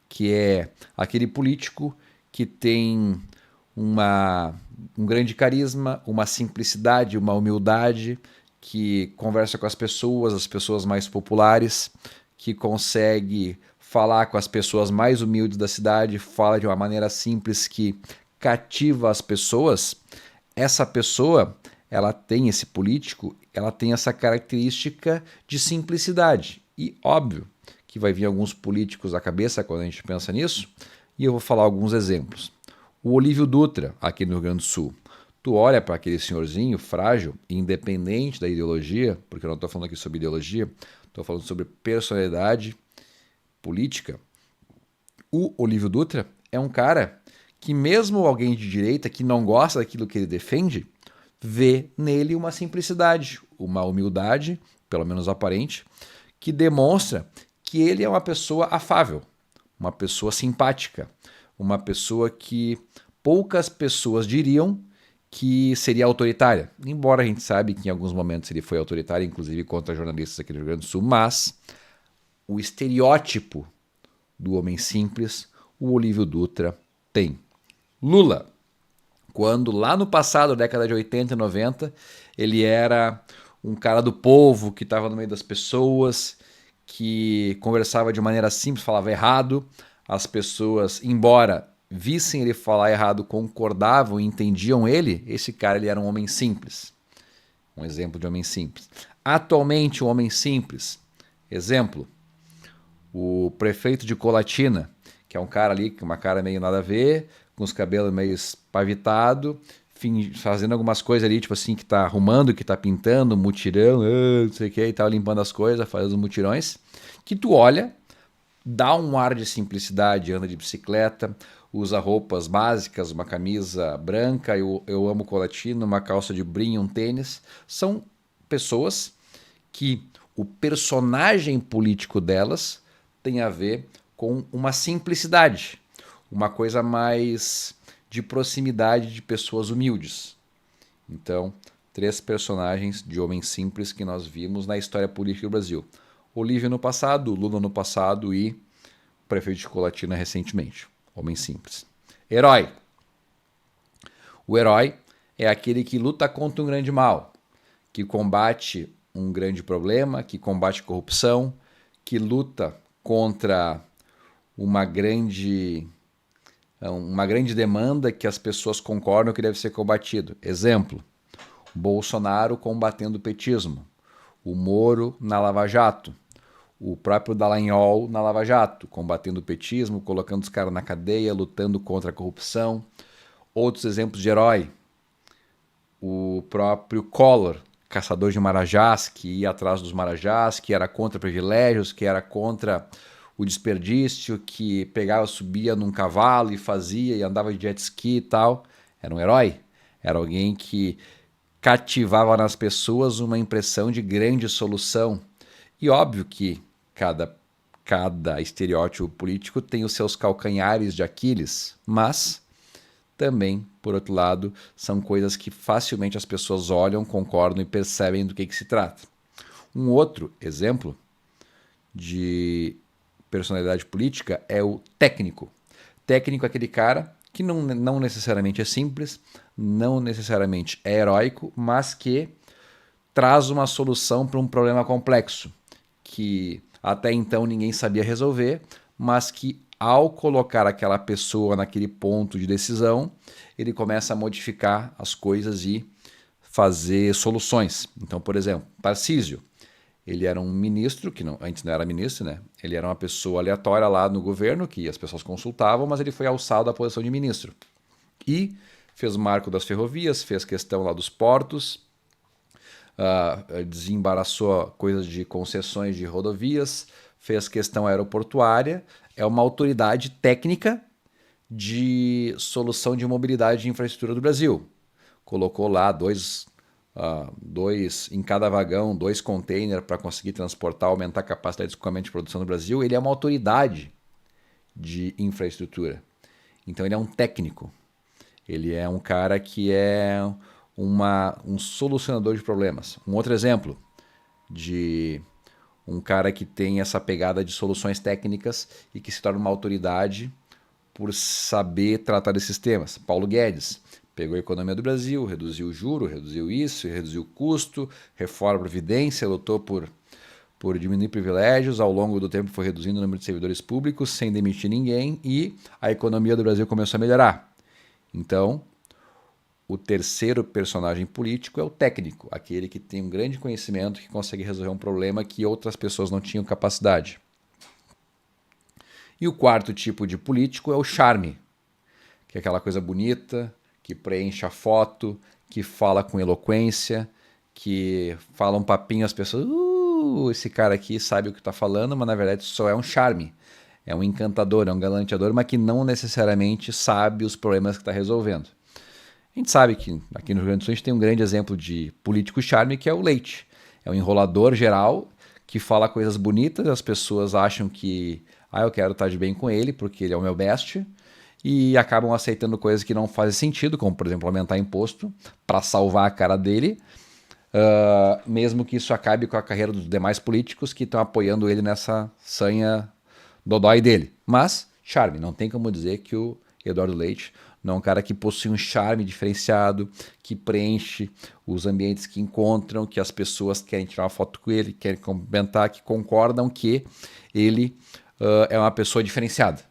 que é aquele político que tem um grande carisma, uma simplicidade, uma humildade, que conversa com as pessoas mais populares, que consegue falar com as pessoas mais humildes da cidade, fala de uma maneira simples que cativa as pessoas. Essa pessoa, esse político, ela tem essa característica de simplicidade. E óbvio que vai vir alguns políticos à cabeça quando a gente pensa nisso, e eu vou falar alguns exemplos. O Olívio Dutra, aqui no Rio Grande do Sul. Tu olha para aquele senhorzinho frágil, independente da ideologia, porque eu não estou falando aqui sobre ideologia, estou falando sobre personalidade política. O Olívio Dutra é um cara que mesmo alguém de direita que não gosta daquilo que ele defende, vê nele uma simplicidade, uma humildade, pelo menos aparente, que demonstra que ele é uma pessoa afável, uma pessoa simpática, uma pessoa que poucas pessoas diriam que seria autoritária. Embora a gente saiba que em alguns momentos ele foi autoritário, inclusive contra jornalistas aqui do Rio Grande do Sul, mas o estereótipo do homem simples, o Olívio Dutra tem. Lula, quando lá no passado, década de 80 e 90, ele era um cara do povo, que estava no meio das pessoas, que conversava de maneira simples, falava errado, as pessoas, embora vissem ele falar errado, concordavam e entendiam ele, esse cara ele era um homem simples. Um exemplo de homem simples. Atualmente, um homem simples, exemplo, o prefeito de Colatina, que é um cara ali, com uma cara meio nada a ver, com os cabelos meio espavitados, fazendo algumas coisas ali, tipo assim, que tá arrumando, que tá pintando, mutirão, não sei o que, e tá limpando as coisas, fazendo mutirões, que tu olha, dá um ar de simplicidade, anda de bicicleta, usa roupas básicas, uma camisa branca, eu amo Colatina, uma calça de brim, um tênis. São pessoas que o personagem político delas tem a ver com uma simplicidade, uma coisa mais de proximidade de pessoas humildes. Então, 3 personagens de homens simples que nós vimos na história política do Brasil. Olívio no passado, Lula no passado e o prefeito de Colatina recentemente. Homem simples. Herói. O herói é aquele que luta contra um grande mal, que combate um grande problema, que combate corrupção, que luta contra uma grande demanda que as pessoas concordam que deve ser combatido. Exemplo, Bolsonaro combatendo o petismo, o Moro na Lava Jato, o próprio Dallagnol na Lava Jato, combatendo o petismo, colocando os caras na cadeia, lutando contra a corrupção. Outros exemplos de herói, o próprio Collor, caçador de marajás, que ia atrás dos marajás, que era contra privilégios, que era contra o desperdício, que pegava, subia num cavalo e fazia, e andava de jet ski e tal. Era um herói, era alguém que cativava nas pessoas uma impressão de grande solução. E óbvio que cada estereótipo político tem os seus calcanhares de Aquiles, mas também, por outro lado, são coisas que facilmente as pessoas olham, concordam e percebem do que se trata. Um outro exemplo de personalidade política é o técnico. Técnico é aquele cara que não necessariamente é simples, não necessariamente é heróico, mas que traz uma solução para um problema complexo, que até então ninguém sabia resolver, mas que ao colocar aquela pessoa naquele ponto de decisão, ele começa a modificar as coisas e fazer soluções. Então, por exemplo, Tarcísio, ele era um ministro, que não, antes não era ministro, né? Ele era uma pessoa aleatória lá no governo, que as pessoas consultavam, mas ele foi alçado à posição de ministro. E fez o marco das ferrovias, fez questão lá dos portos, desembaraçou coisas de concessões de rodovias, fez questão aeroportuária, é uma autoridade técnica de solução de mobilidade e infraestrutura do Brasil. Colocou lá dois em cada vagão, 2 containers para conseguir transportar, aumentar a capacidade de escoamento de produção do Brasil. Ele é uma autoridade de infraestrutura. Então ele é um técnico. Ele é um cara que é um solucionador de problemas. Um outro exemplo de um cara que tem essa pegada de soluções técnicas e que se torna uma autoridade por saber tratar desses temas. Paulo Guedes pegou a economia do Brasil, reduziu o juro, reduziu isso, reduziu o custo, reforma a Previdência, lutou por diminuir privilégios, ao longo do tempo foi reduzindo o número de servidores públicos sem demitir ninguém e a economia do Brasil começou a melhorar. Então, o terceiro personagem político é o técnico, aquele que tem um grande conhecimento, que consegue resolver um problema que outras pessoas não tinham capacidade. E o quarto tipo de político é o charme, que é aquela coisa bonita, que preenche a foto, que fala com eloquência, que fala um papinho às pessoas, esse cara aqui sabe o que está falando, mas na verdade só é um charme. É um encantador, é um galanteador, mas que não necessariamente sabe os problemas que está resolvendo. A gente sabe que aqui no Rio Grande do Sul a gente tem um grande exemplo de político charme, que é o Leite. É um enrolador geral que fala coisas bonitas, as pessoas acham que eu quero estar de bem com ele porque ele é o meu best, e acabam aceitando coisas que não fazem sentido, como por exemplo aumentar imposto para salvar a cara dele, mesmo que isso acabe com a carreira dos demais políticos que estão apoiando ele nessa sanha dodói dele. Mas, charme, não tem como dizer que o Eduardo Leite não é um cara que possui um charme diferenciado, que preenche os ambientes que encontram, que as pessoas querem tirar uma foto com ele, querem comentar, que concordam que ele é uma pessoa diferenciada.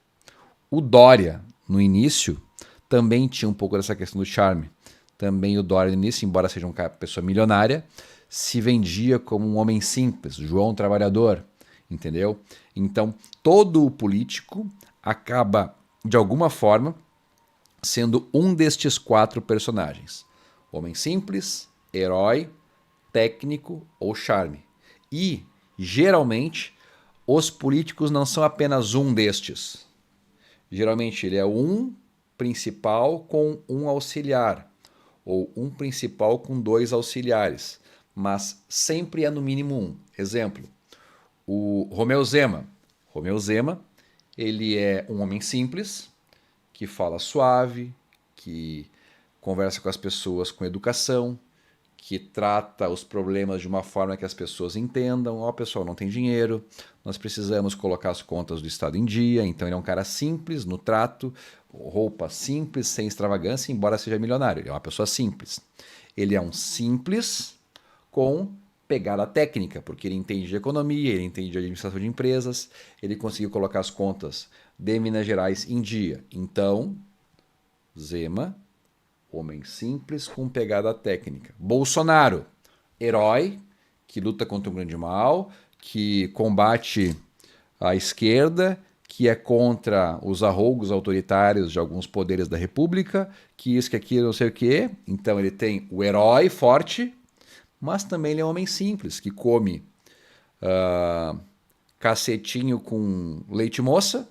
O Dória, no início, também tinha um pouco dessa questão do charme. Também o Dória, no início, embora seja uma pessoa milionária, se vendia como um homem simples, João Trabalhador, entendeu? Então, todo o político acaba, de alguma forma, sendo um destes 4 personagens. Homem simples, herói, técnico ou charme. E, geralmente, os políticos não são apenas um destes. Geralmente ele é um principal com um auxiliar, ou um principal com 2 auxiliares, mas sempre é no mínimo um. Exemplo, o Romeu Zema. Romeu Zema, ele é um homem simples, que fala suave, que conversa com as pessoas com educação, que trata os problemas de uma forma que as pessoas entendam. Pessoal, não tem dinheiro, nós precisamos colocar as contas do Estado em dia. Então ele é um cara simples no trato, roupa simples, sem extravagância, embora seja milionário. Ele é uma pessoa simples. Ele é um simples com pegada técnica, porque ele entende de economia, ele entende de administração de empresas, ele conseguiu colocar as contas de Minas Gerais em dia. Então, Zema, homem simples com pegada técnica. Bolsonaro, herói, que luta contra um grande mal, que combate a esquerda, que é contra os arroubos autoritários de alguns poderes da República, que isso, que aquilo, não sei o quê. Então ele tem o herói forte, mas também ele é um homem simples, que come cacetinho com leite moça,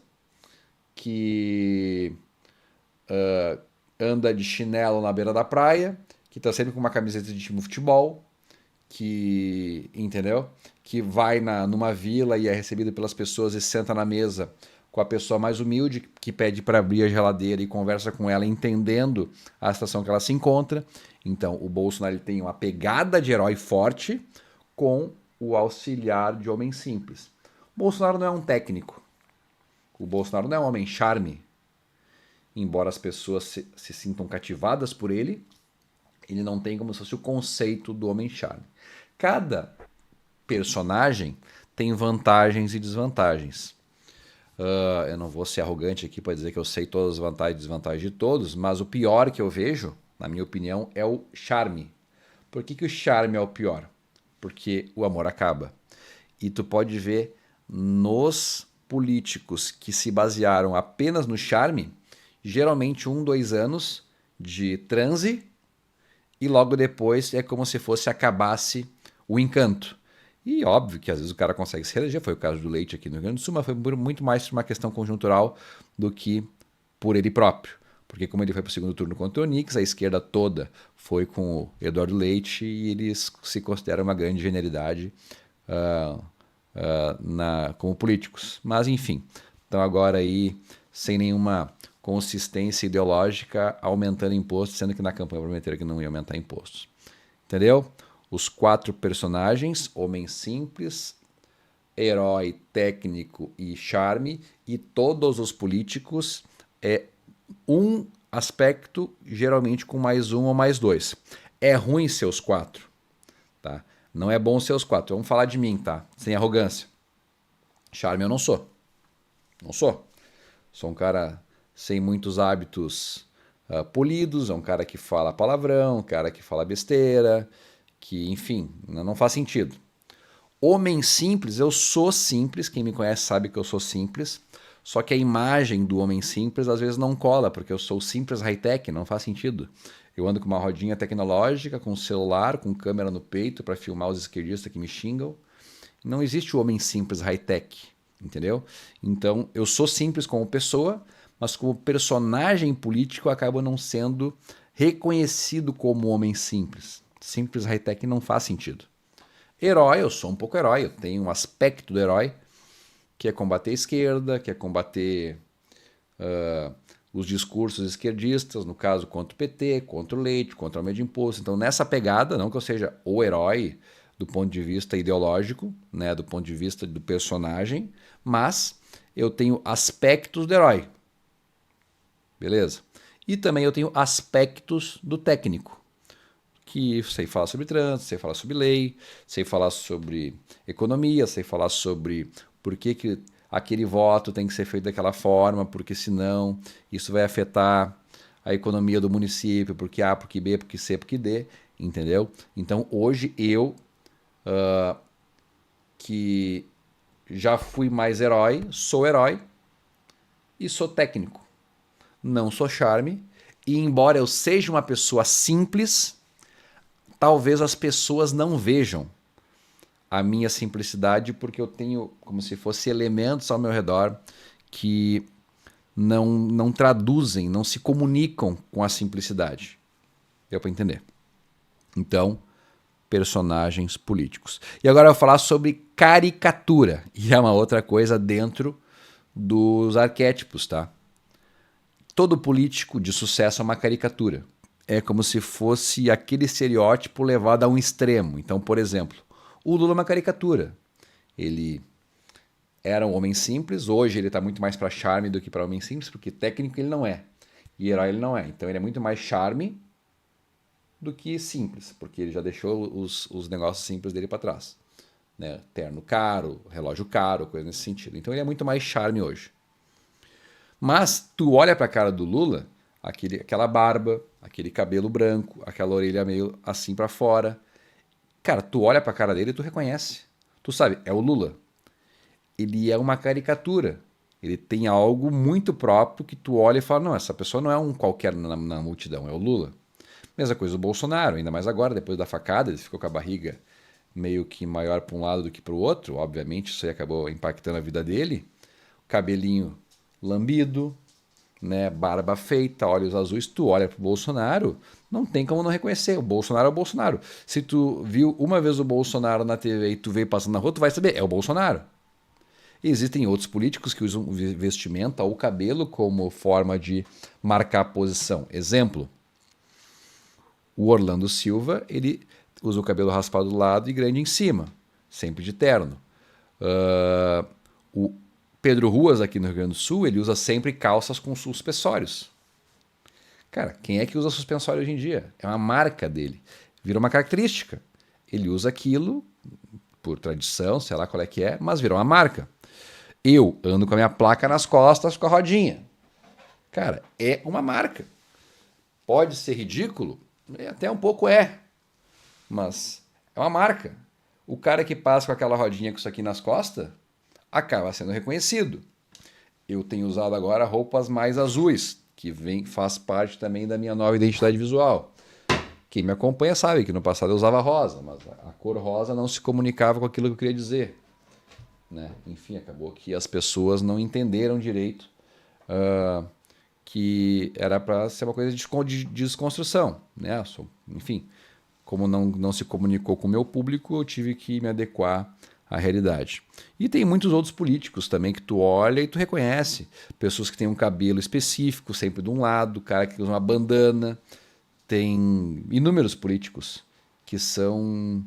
que anda de chinelo na beira da praia, que tá sempre com uma camiseta de time de futebol, que, entendeu? Que vai numa vila e é recebido pelas pessoas e senta na mesa com a pessoa mais humilde, que pede para abrir a geladeira e conversa com ela, entendendo a situação que ela se encontra. Então, o Bolsonaro ele tem uma pegada de herói forte com o auxiliar de homem simples. O Bolsonaro não é um técnico. O Bolsonaro não é um homem charme. Embora as pessoas se sintam cativadas por ele, ele não tem como se fosse o conceito do homem charme. Cada personagem tem vantagens e desvantagens. Eu não vou ser arrogante aqui para dizer que eu sei todas as vantagens e desvantagens de todos, mas o pior que eu vejo, na minha opinião, é o charme. Por que o charme é o pior? Porque o amor acaba. E tu pode ver nos políticos que se basearam apenas no charme, geralmente 2 anos de transe, e logo depois é como se acabasse o encanto. E óbvio que às vezes o cara consegue se reeleger, foi o caso do Leite aqui no Rio Grande do Sul, mas foi muito mais uma questão conjuntural do que por ele próprio. Porque como ele foi para o segundo turno contra o Onix, a esquerda toda foi com o Eduardo Leite e eles se consideram uma grande genialidade como políticos. Mas enfim, estão agora aí sem nenhuma consistência ideológica, aumentando impostos, sendo que na campanha prometeram que não ia aumentar impostos. Entendeu? Os 4 personagens, homem simples, herói, técnico e charme, e todos os políticos é um aspecto, geralmente com mais 1 ou mais 2. É ruim ser os 4, tá? Não é bom ser os 4. Vamos falar de mim, tá? Sem arrogância. Charme eu não sou. Não sou. Sou um cara sem muitos hábitos polidos, é um cara que fala palavrão, um cara que fala besteira, que, enfim, não faz sentido. Homem simples, eu sou simples, quem me conhece sabe que eu sou simples, só que a imagem do homem simples às vezes não cola, porque eu sou simples high-tech, não faz sentido. Eu ando com uma rodinha tecnológica, com celular, com câmera no peito para filmar os esquerdistas que me xingam. Não existe o homem simples high-tech, entendeu? Então, eu sou simples como pessoa, mas como personagem político eu acabo não sendo reconhecido como homem simples. Simples high-tech não faz sentido. Herói, eu sou um pouco herói, eu tenho um aspecto do herói, que é combater a esquerda, que é combater os discursos esquerdistas, no caso contra o PT, contra o Leite, contra o aumento de imposto. Então, nessa pegada, não que eu seja o herói do ponto de vista ideológico, né, do ponto de vista do personagem, mas eu tenho aspectos do herói. Beleza? E também eu tenho aspectos do técnico, que sei falar sobre trânsito, sei falar sobre lei, sei falar sobre economia, sei falar sobre por que aquele voto tem que ser feito daquela forma, porque senão isso vai afetar a economia do município, porque A, porque B, porque C, porque D, entendeu? Então hoje eu, que já fui mais herói, sou herói e sou técnico. Não sou charme, e embora eu seja uma pessoa simples, talvez as pessoas não vejam a minha simplicidade porque eu tenho como se fosse elementos ao meu redor que não traduzem, não se comunicam com a simplicidade. Deu para entender? Então, personagens políticos. E agora eu vou falar sobre caricatura, e é uma outra coisa dentro dos arquétipos, tá? Todo político de sucesso é uma caricatura. É como se fosse aquele estereótipo levado a um extremo. Então, por exemplo, o Lula é uma caricatura. Ele era um homem simples, hoje ele está muito mais para charme do que para homem simples, porque técnico ele não é, e herói ele não é. Então ele é muito mais charme do que simples, porque ele já deixou os negócios simples dele para trás. Né? Terno caro, relógio caro, coisa nesse sentido. Então ele é muito mais charme hoje. Mas tu olha para a cara do Lula, aquela barba, aquele cabelo branco, aquela orelha meio assim para fora. Cara, tu olha para a cara dele e tu reconhece. Tu sabe, é o Lula. Ele é uma caricatura. Ele tem algo muito próprio que tu olha e fala, não, essa pessoa não é um qualquer na multidão, é o Lula. Mesma coisa do Bolsonaro, ainda mais agora, depois da facada, ele ficou com a barriga meio que maior para um lado do que para o outro. Obviamente, isso aí acabou impactando a vida dele. Cabelinho lambido, né, barba feita, olhos azuis. Tu olha pro Bolsonaro, não tem como não reconhecer. O Bolsonaro é o Bolsonaro. Se tu viu uma vez o Bolsonaro na TV e tu veio passando na rua, tu vai saber, é o Bolsonaro. E existem outros políticos que usam vestimenta ou cabelo como forma de marcar posição. Exemplo, o Orlando Silva, ele usa o cabelo raspado do lado e grande em cima, sempre de terno. O Pedro Ruas, aqui no Rio Grande do Sul, ele usa sempre calças com suspensórios. Cara, quem é que usa suspensório hoje em dia? É uma marca dele. Vira uma característica. Ele usa aquilo por tradição, sei lá qual é que é, mas virou uma marca. Eu ando com a minha placa nas costas com a rodinha. Cara, é uma marca. Pode ser ridículo? Até um pouco é. Mas é uma marca. O cara que passa com aquela rodinha com isso aqui nas costas acaba sendo reconhecido. Eu tenho usado agora roupas mais azuis, que faz parte também da minha nova identidade visual. Quem me acompanha sabe que no passado eu usava rosa, mas a cor rosa não se comunicava com aquilo que eu queria dizer. Né? Enfim, acabou que as pessoas não entenderam direito que era para ser uma coisa de desconstrução. Né? Enfim, como não se comunicou com o meu público, eu tive que me adequar à realidade. E tem muitos outros políticos também que tu olha e tu reconhece. Pessoas que têm um cabelo específico, sempre de um lado, cara que usa uma bandana. Tem inúmeros políticos que são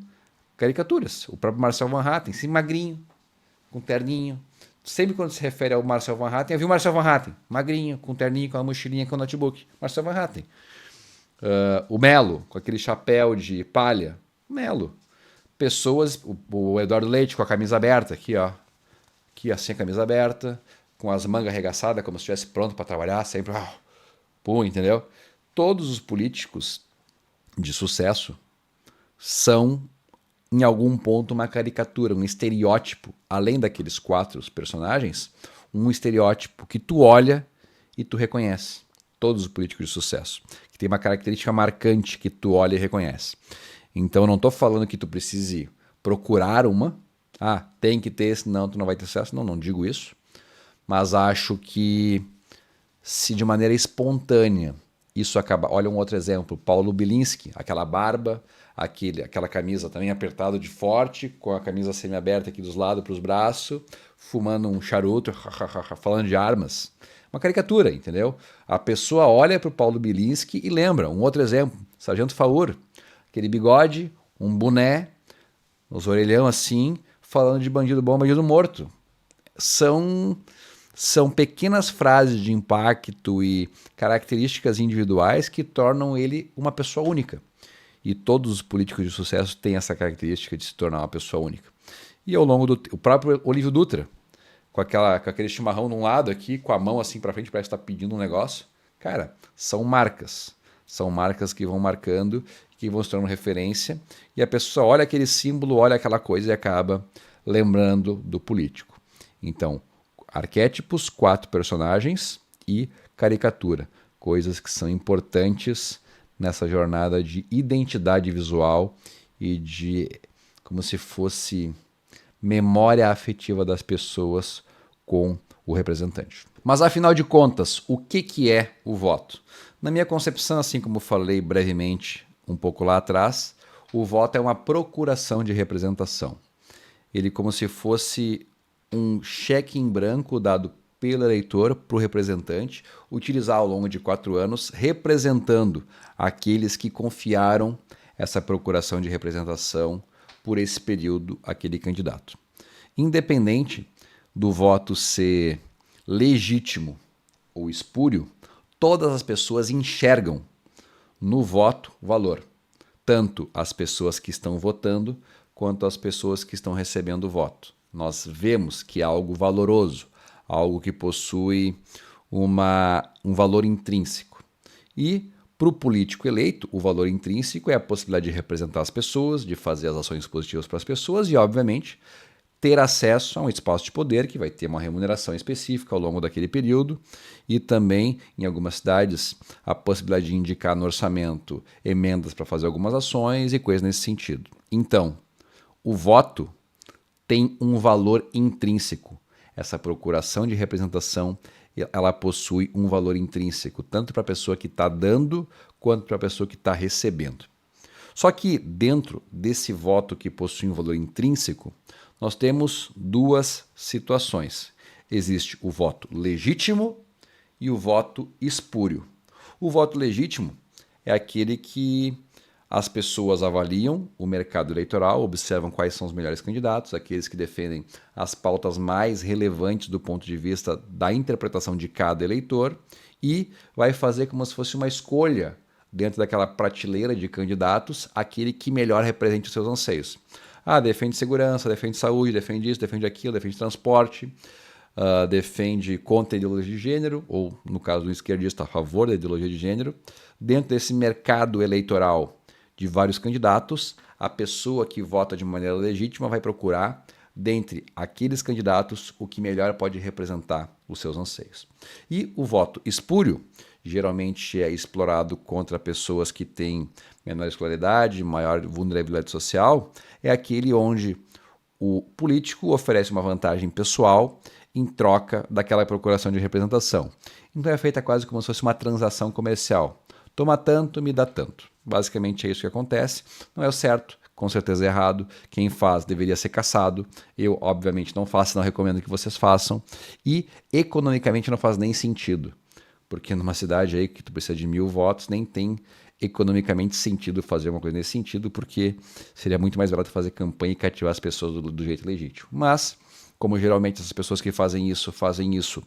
caricaturas. O próprio Marcel Van Hatten, sim, magrinho, com terninho. Sempre quando se refere ao Marcel Van Hatten, eu vi o Marcel Van Hatten, magrinho, com terninho, com a mochilinha, com o notebook. Marcel Van Hatten. O Melo, com aquele chapéu de palha. Melo. Pessoas, o Eduardo Leite com a camisa aberta, aqui, ó. Aqui, assim, a camisa aberta, com as mangas arregaçadas, como se estivesse pronto para trabalhar, sempre. Pum, entendeu? Todos os políticos de sucesso são, em algum ponto, uma caricatura, um estereótipo, além daqueles 4 personagens, um estereótipo que tu olha e tu reconhece. Todos os políticos de sucesso, que tem uma característica marcante que tu olha e reconhece. Então, eu não estou falando que tu precise procurar uma. Tem que ter, senão tu não vai ter sucesso. Não digo isso. Mas acho que se de maneira espontânea isso acaba... Olha um outro exemplo, Paulo Bilinski, aquela barba, aquela camisa também apertada de forte, com a camisa semi-aberta aqui dos lados para os braços, fumando um charuto, falando de armas. Uma caricatura, entendeu? A pessoa olha para o Paulo Bilinski e lembra. Um outro exemplo, Sargento Faur, aquele bigode, um boné, os orelhão assim, falando de bandido bom, bandido morto. São pequenas frases de impacto e características individuais que tornam ele uma pessoa única. E todos os políticos de sucesso têm essa característica de se tornar uma pessoa única. E ao longo o próprio Olívio Dutra, com aquele chimarrão num lado aqui, com a mão assim para frente, parece que está pedindo um negócio. Cara, são marcas. São marcas que vão marcando, que vão se tornando referência. E a pessoa olha aquele símbolo, olha aquela coisa e acaba lembrando do político. Então, arquétipos, 4 personagens e caricatura. Coisas que são importantes nessa jornada de identidade visual e de como se fosse memória afetiva das pessoas com o representante. Mas afinal de contas, o que é o voto? Na minha concepção, assim como falei brevemente um pouco lá atrás, o voto é uma procuração de representação. Ele como se fosse um cheque em branco dado pelo eleitor para o representante utilizar ao longo de 4 anos, representando aqueles que confiaram essa procuração de representação por esse período aquele candidato. Independente do voto ser legítimo ou espúrio, todas as pessoas enxergam no voto valor. Tanto as pessoas que estão votando, quanto as pessoas que estão recebendo o voto. Nós vemos que é algo valoroso, algo que possui um valor intrínseco. E para o político eleito, o valor intrínseco é a possibilidade de representar as pessoas, de fazer as ações positivas para as pessoas e, obviamente, ter acesso a um espaço de poder que vai ter uma remuneração específica ao longo daquele período e também, em algumas cidades, a possibilidade de indicar no orçamento emendas para fazer algumas ações e coisas nesse sentido. Então, o voto tem um valor intrínseco. Essa procuração de representação, ela possui um valor intrínseco, tanto para a pessoa que está dando, quanto para a pessoa que está recebendo. Só que dentro desse voto que possui um valor intrínseco, nós temos 2 situações. Existe o voto legítimo e o voto espúrio. O voto legítimo é aquele que as pessoas avaliam o mercado eleitoral, observam quais são os melhores candidatos, aqueles que defendem as pautas mais relevantes do ponto de vista da interpretação de cada eleitor e vai fazer como se fosse uma escolha dentro daquela prateleira de candidatos, aquele que melhor represente os seus anseios. Defende segurança, defende saúde, defende isso, defende aquilo, defende transporte, defende contra a ideologia de gênero, ou no caso do esquerdista, a favor da ideologia de gênero. Dentro desse mercado eleitoral de vários candidatos, a pessoa que vota de maneira legítima vai procurar, dentre aqueles candidatos, o que melhor pode representar os seus anseios. E o voto espúrio geralmente é explorado contra pessoas que têm menor escolaridade, maior vulnerabilidade social, é aquele onde o político oferece uma vantagem pessoal em troca daquela procuração de representação. Então é feita quase como se fosse uma transação comercial. Toma tanto, me dá tanto. Basicamente é isso que acontece. Não é o certo, com certeza é errado. Quem faz deveria ser caçado. Eu, obviamente, não faço, não recomendo que vocês façam. E, economicamente, não faz nem sentido. Porque numa cidade aí que tu precisa de 1.000 votos, nem tem economicamente sentido fazer uma coisa nesse sentido, porque seria muito mais barato fazer campanha e cativar as pessoas do jeito legítimo. Mas, como geralmente essas pessoas que fazem isso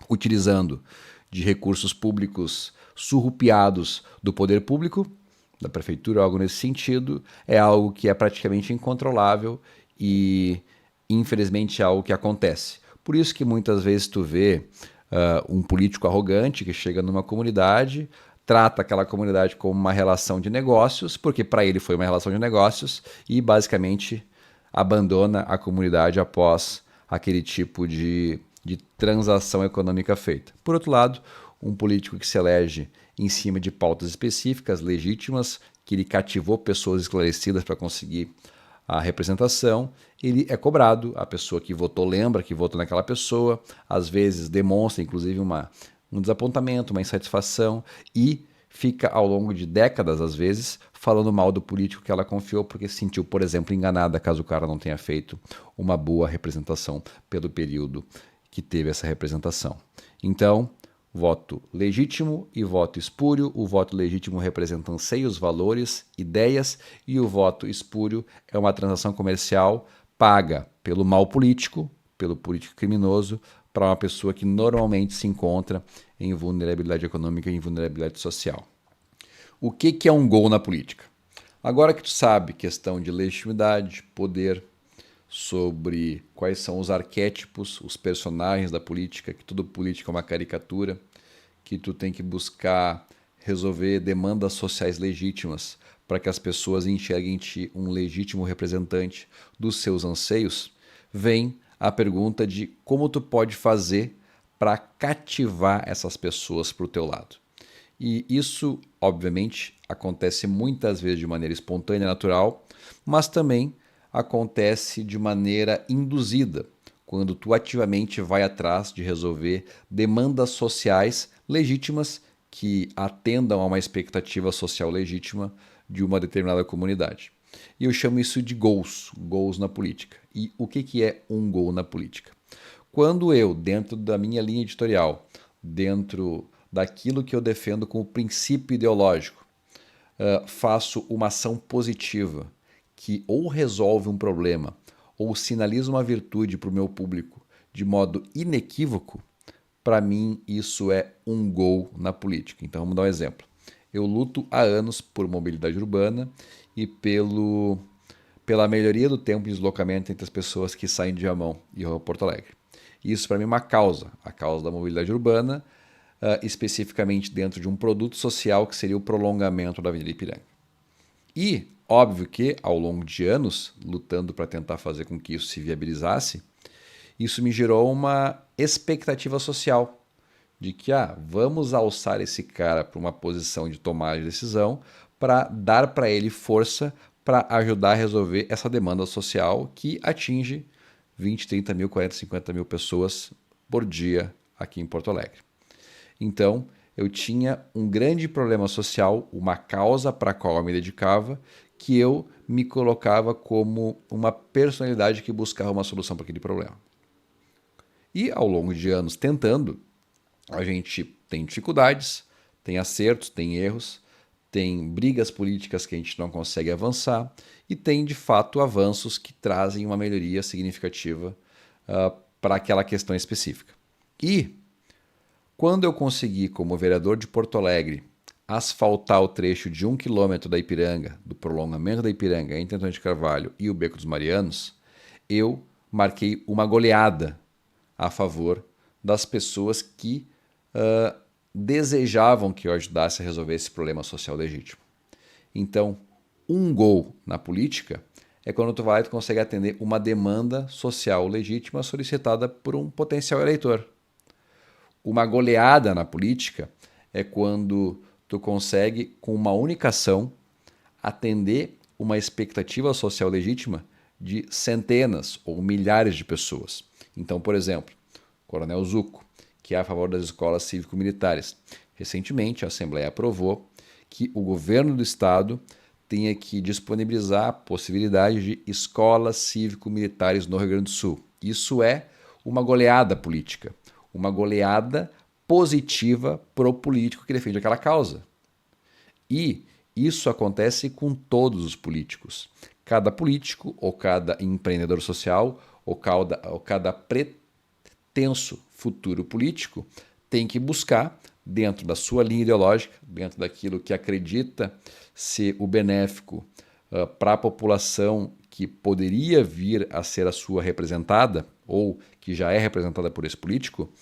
utilizando de recursos públicos surrupiados do poder público, da prefeitura, algo nesse sentido, é algo que é praticamente incontrolável e, infelizmente, é algo que acontece. Por isso que muitas vezes tu vê um político arrogante que chega numa comunidade, trata aquela comunidade como uma relação de negócios, porque para ele foi uma relação de negócios, e basicamente abandona a comunidade após aquele tipo de transação econômica feita. Por outro lado, um político que se elege em cima de pautas específicas, legítimas, que ele cativou pessoas esclarecidas para conseguir a representação, ele é cobrado, a pessoa que votou lembra que votou naquela pessoa, às vezes demonstra inclusive um desapontamento, uma insatisfação, e fica ao longo de décadas, às vezes, falando mal do político que ela confiou porque se sentiu, por exemplo, enganada caso o cara não tenha feito uma boa representação pelo período que teve essa representação. Então, voto legítimo e voto espúrio. O voto legítimo representa anseios, valores, ideias, e o voto espúrio é uma transação comercial paga pelo mal político, pelo político criminoso, para uma pessoa que normalmente se encontra em vulnerabilidade econômica e em vulnerabilidade social. O que é um gol na política? Agora que tu sabe questão de legitimidade, poder, sobre quais são os arquétipos, os personagens da política, que tudo política é uma caricatura, que tu tem que buscar resolver demandas sociais legítimas para que as pessoas enxerguem em ti um legítimo representante dos seus anseios, vem a pergunta de como tu pode fazer para cativar essas pessoas para o teu lado. E isso, obviamente, acontece muitas vezes de maneira espontânea, natural, mas também acontece de maneira induzida, quando tu ativamente vai atrás de resolver demandas sociais legítimas que atendam a uma expectativa social legítima de uma determinada comunidade. E eu chamo isso de gols na política. E o que é um gol na política? Quando eu, dentro da minha linha editorial, dentro daquilo que eu defendo como princípio ideológico, faço uma ação positiva que ou resolve um problema ou sinaliza uma virtude para o meu público de modo inequívoco, para mim isso é um gol na política. Então vamos dar um exemplo. Eu luto há anos por mobilidade urbana e pela melhoria do tempo de deslocamento entre as pessoas que saem de Viamão e vão a Porto Alegre. Isso para mim é uma causa, a causa da mobilidade urbana, especificamente dentro de um produto social que seria o prolongamento da Avenida Ipiranga. E, óbvio que, ao longo de anos, lutando para tentar fazer com que isso se viabilizasse, isso me gerou uma expectativa social de que vamos alçar esse cara para uma posição de tomada de decisão para dar para ele força para ajudar a resolver essa demanda social que atinge 20, 30 mil, 40, 50 mil pessoas por dia aqui em Porto Alegre. Então, eu tinha um grande problema social, uma causa para a qual eu me dedicava, que eu me colocava como uma personalidade que buscava uma solução para aquele problema. E ao longo de anos tentando, a gente tem dificuldades, tem acertos, tem erros, tem brigas políticas que a gente não consegue avançar e tem de fato avanços que trazem uma melhoria significativa para aquela questão específica. E quando eu consegui, como vereador de Porto Alegre, asfaltar o trecho de 1 quilômetro da Ipiranga, do prolongamento da Ipiranga entre Antônio de Carvalho e o Beco dos Marianos, eu marquei uma goleada a favor das pessoas que desejavam que eu ajudasse a resolver esse problema social legítimo. Então, um gol na política é quando tu vai e tu consegue atender uma demanda social legítima solicitada por um potencial eleitor. Uma goleada na política é quando tu consegue, com uma única ação, atender uma expectativa social legítima de centenas ou milhares de pessoas. Então, por exemplo, Coronel Zucco, que é a favor das escolas cívico-militares. Recentemente, a Assembleia aprovou que o governo do estado tenha que disponibilizar a possibilidade de escolas cívico-militares no Rio Grande do Sul. Isso é uma goleada política, uma goleada positiva para o político que defende aquela causa. E isso acontece com todos os políticos. Cada político, ou cada empreendedor social, ou cada pretenso futuro político tem que buscar, dentro da sua linha ideológica, dentro daquilo que acredita ser o benéfico para a população que poderia vir a ser a sua representada, ou que já é representada por esse político,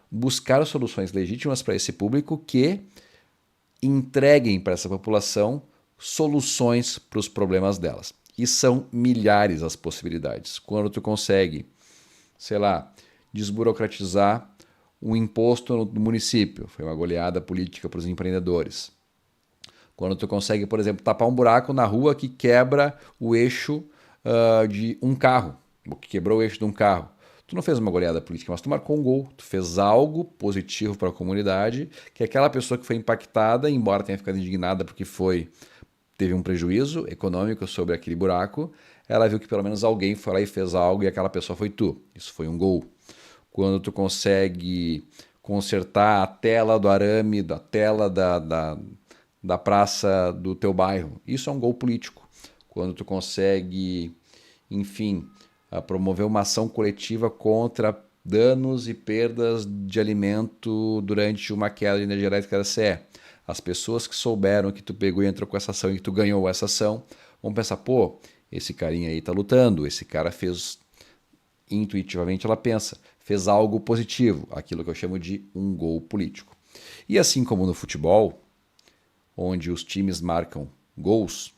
buscar soluções legítimas para esse público que entreguem para essa população soluções para os problemas delas. E são milhares as possibilidades. Quando tu consegue, sei lá, desburocratizar um imposto no município, foi uma goleada política para os empreendedores. Quando tu consegue, por exemplo, tapar um buraco na rua que quebra o eixo de um carro, ou que quebrou o eixo de um carro. Tu não fez uma goleada política, mas tu marcou um gol. Tu fez algo positivo para a comunidade, que aquela pessoa que foi impactada, embora tenha ficado indignada porque teve um prejuízo econômico sobre aquele buraco, ela viu que pelo menos alguém foi lá e fez algo e aquela pessoa foi tu. Isso foi um gol. Quando tu consegue consertar a tela do arame, da tela da praça do teu bairro, isso é um gol político. Quando tu consegue, enfim, promover uma ação coletiva contra danos e perdas de alimento durante uma queda de energia elétrica da CE. As pessoas que souberam que tu pegou e entrou com essa ação e que tu ganhou essa ação, vão pensar, pô, esse carinha aí tá lutando, esse cara fez, intuitivamente ela pensa, fez algo positivo, aquilo que eu chamo de um gol político. E assim como no futebol, onde os times marcam gols,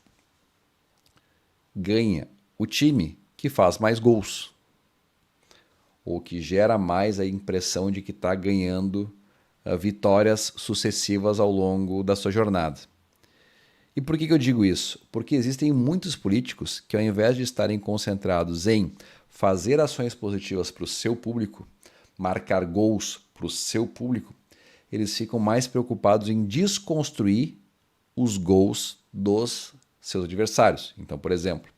ganha o time que faz mais gols, ou que gera mais a impressão de que está ganhando vitórias sucessivas ao longo da sua jornada. E por que eu digo isso? Porque existem muitos políticos que, ao invés de estarem concentrados em fazer ações positivas para o seu público, marcar gols para o seu público, eles ficam mais preocupados em desconstruir os gols dos seus adversários. Então, por exemplo,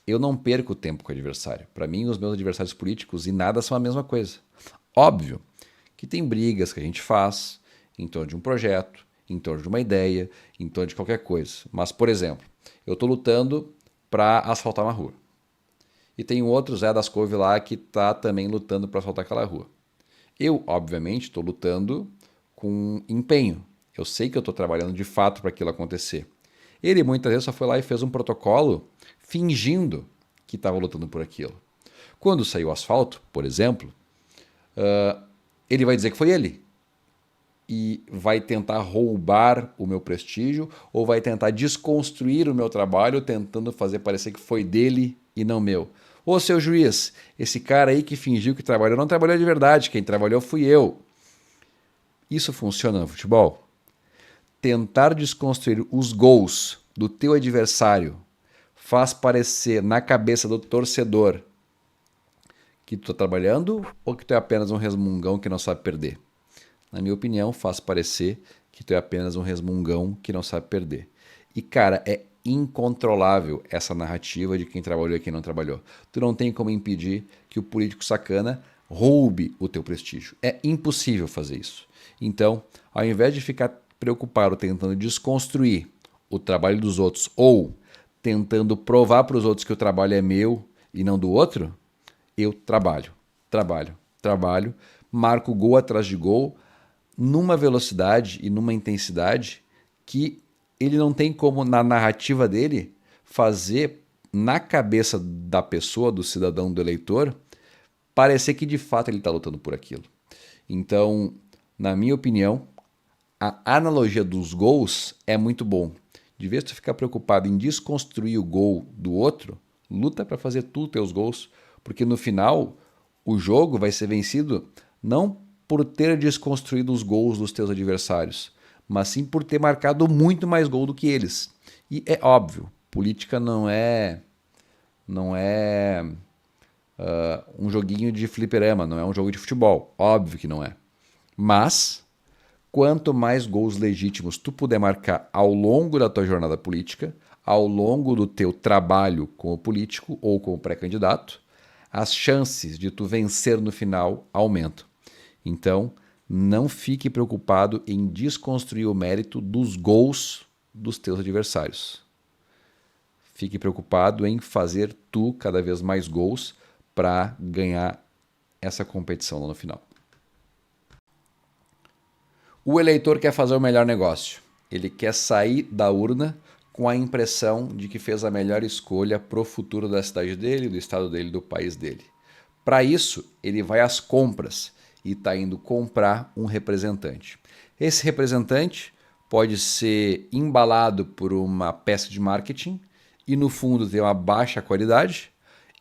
eu não perco tempo com o adversário. Para mim, os meus adversários políticos e nada são a mesma coisa. Óbvio que tem brigas que a gente faz em torno de um projeto, em torno de uma ideia, em torno de qualquer coisa. Mas, por exemplo, eu estou lutando para asfaltar uma rua. E tem um outro Zé das Couve lá que está também lutando para asfaltar aquela rua. Eu, obviamente, estou lutando com empenho. Eu sei que eu estou trabalhando de fato para aquilo acontecer. Ele muitas vezes só foi lá e fez um protocolo fingindo que estava lutando por aquilo. Quando saiu o asfalto, por exemplo, ele vai dizer que foi ele. E vai tentar roubar o meu prestígio ou vai tentar desconstruir o meu trabalho, tentando fazer parecer que foi dele e não meu. Ô, seu juiz, esse cara aí que fingiu que trabalhou não trabalhou de verdade, quem trabalhou fui eu. Isso funciona no futebol? Tentar desconstruir os gols do teu adversário faz parecer na cabeça do torcedor que tu está trabalhando ou que tu é apenas um resmungão que não sabe perder? Na minha opinião, faz parecer que tu é apenas um resmungão que não sabe perder. E, cara, é incontrolável essa narrativa de quem trabalhou e quem não trabalhou. Tu não tem como impedir que o político sacana roube o teu prestígio. É impossível fazer isso. Então, ao invés de ficar preocupado tentando desconstruir o trabalho dos outros ou tentando provar para os outros que o trabalho é meu e não do outro, eu trabalho, marco gol atrás de gol, numa velocidade e numa intensidade que ele não tem como, na narrativa dele, fazer na cabeça da pessoa, do cidadão, do eleitor, parecer que de fato ele está lutando por aquilo. Então, na minha opinião, a analogia dos gols é muito bom. De vez tu ficar preocupado em desconstruir o gol do outro, luta para fazer tu teus gols, porque no final o jogo vai ser vencido não por ter desconstruído os gols dos teus adversários, mas sim por ter marcado muito mais gol do que eles. E é óbvio, política não é um joguinho de fliperama, não é um jogo de futebol. Óbvio que não é. Mas, quanto mais gols legítimos tu puder marcar ao longo da tua jornada política, ao longo do teu trabalho como político ou como pré-candidato, as chances de tu vencer no final aumentam. Então, não fique preocupado em desconstruir o mérito dos gols dos teus adversários. Fique preocupado em fazer tu cada vez mais gols para ganhar essa competição lá no final. O eleitor quer fazer o melhor negócio. Ele quer sair da urna com a impressão de que fez a melhor escolha para o futuro da cidade dele, do estado dele, do país dele. Para isso, ele vai às compras e está indo comprar um representante. Esse representante pode ser embalado por uma peça de marketing e no fundo ter uma baixa qualidade,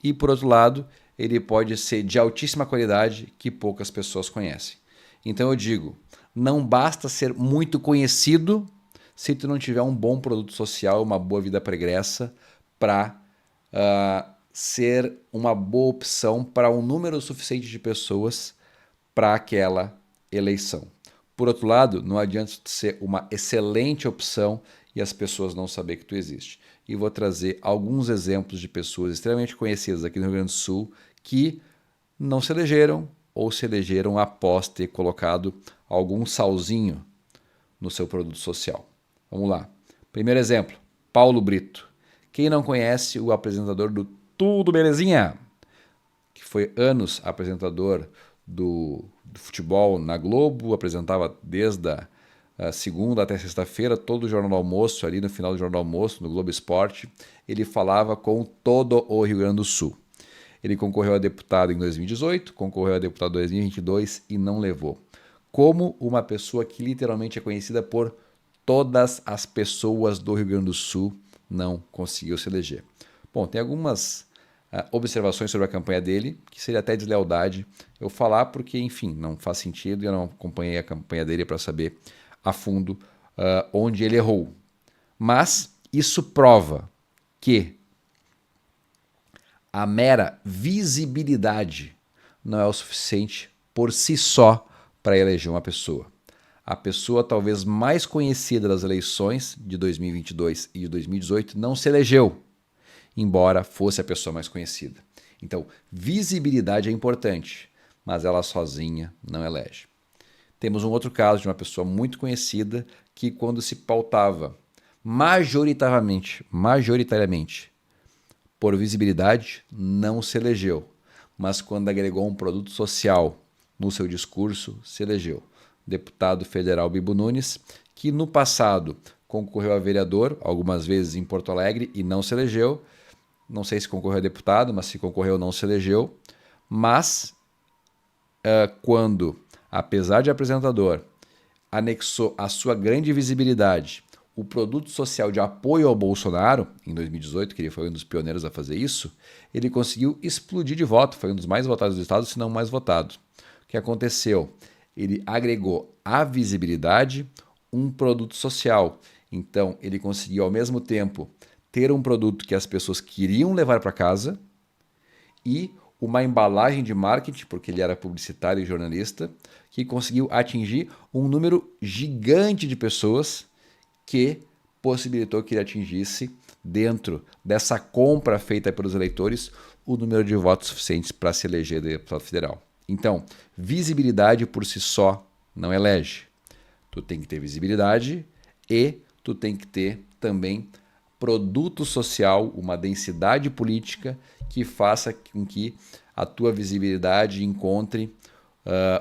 e por outro lado, ele pode ser de altíssima qualidade que poucas pessoas conhecem. Então eu digo, não basta ser muito conhecido se tu não tiver um bom produto social, uma boa vida pregressa para ser uma boa opção para um número suficiente de pessoas para aquela eleição. Por outro lado, não adianta ser uma excelente opção e as pessoas não saber que tu existe. E vou trazer alguns exemplos de pessoas extremamente conhecidas aqui no Rio Grande do Sul que não se elegeram ou se elegeram após ter colocado algum salzinho no seu produto social. Vamos lá. Primeiro exemplo, Paulo Brito. Quem não conhece o apresentador do Tudo Belezinha, que foi anos apresentador do futebol na Globo, apresentava desde a segunda até sexta-feira, todo o Jornal do Almoço, ali no final do Jornal do Almoço, no Globo Esporte, ele falava com todo o Rio Grande do Sul. Ele concorreu a deputado em 2018, concorreu a deputado em 2022 e não levou. Como uma pessoa que literalmente é conhecida por todas as pessoas do Rio Grande do Sul não conseguiu se eleger. Bom, tem algumas observações sobre a campanha dele, que seria até deslealdade eu falar, porque, enfim, não faz sentido e eu não acompanhei a campanha dele para saber a fundo onde ele errou. Mas isso prova que a mera visibilidade não é o suficiente por si só para eleger uma pessoa. A pessoa talvez mais conhecida das eleições de 2022 e de 2018 não se elegeu, embora fosse a pessoa mais conhecida. Então, visibilidade é importante, mas ela sozinha não elege. Temos um outro caso de uma pessoa muito conhecida que, quando se pautava majoritariamente por visibilidade, não se elegeu, mas quando agregou um produto social no seu discurso, se elegeu. Deputado federal Bibo Nunes, que no passado concorreu a vereador, algumas vezes em Porto Alegre, e não se elegeu. Não sei se concorreu a deputado, mas se concorreu, não se elegeu. Mas, quando, apesar de apresentador, anexou a sua grande visibilidade o produto social de apoio ao Bolsonaro, em 2018, que ele foi um dos pioneiros a fazer isso, ele conseguiu explodir de voto, foi um dos mais votados do estado, se não o mais votado. O que aconteceu? Ele agregou à visibilidade um produto social. Então, ele conseguiu, ao mesmo tempo, ter um produto que as pessoas queriam levar para casa e uma embalagem de marketing, porque ele era publicitário e jornalista, que conseguiu atingir um número gigante de pessoas que possibilitou que ele atingisse, dentro dessa compra feita pelos eleitores, o número de votos suficientes para se eleger deputado federal. Então, visibilidade por si só não elege. Tu tem que ter visibilidade e tu tem que ter também produto social, uma densidade política que faça com que a tua visibilidade encontre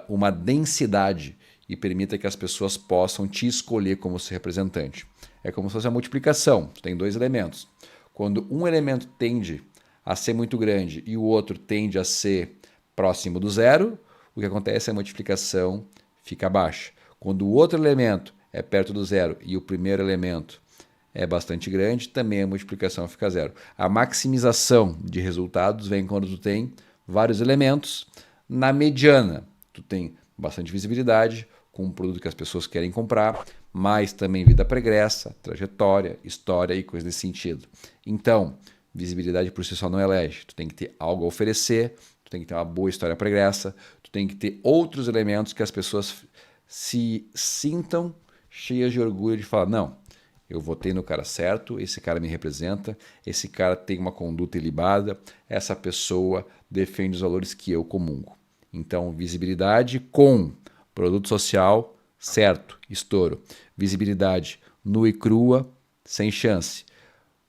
uma densidade e permita que as pessoas possam te escolher como seu representante. É como se fosse a multiplicação, tu tem dois elementos. Quando um elemento tende a ser muito grande e o outro tende a ser próximo do zero, o que acontece é a multiplicação fica baixa. Quando o outro elemento é perto do zero e o primeiro elemento é bastante grande, também a multiplicação fica zero. A maximização de resultados vem quando tu tem vários elementos. Na mediana, tu tem bastante visibilidade, com um produto que as pessoas querem comprar, mas também vida pregressa, trajetória, história e coisas nesse sentido. Então, visibilidade por si só não elege. Tu tem que ter algo a oferecer, tu tem que ter uma boa história pregressa, tu tem que ter outros elementos que as pessoas se sintam cheias de orgulho de falar, não, eu votei no cara certo, esse cara me representa, esse cara tem uma conduta ilibada, essa pessoa defende os valores que eu comungo. Então, visibilidade com produto social, certo, estouro. Visibilidade nua e crua, sem chance.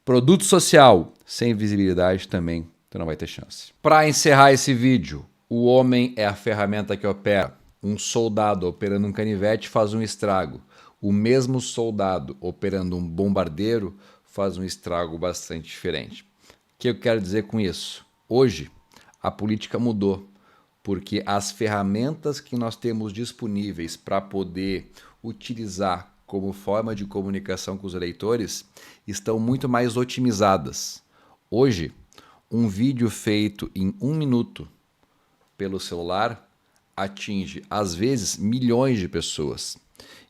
Produto social, sem visibilidade também, tu não vai ter chance. Para encerrar esse vídeo, o homem é a ferramenta que opera. Um soldado operando um canivete faz um estrago. O mesmo soldado operando um bombardeiro faz um estrago bastante diferente. O que eu quero dizer com isso? Hoje, a política mudou, porque as ferramentas que nós temos disponíveis para poder utilizar como forma de comunicação com os eleitores estão muito mais otimizadas. Hoje, um vídeo feito em 1 minuto pelo celular atinge, às vezes, milhões de pessoas.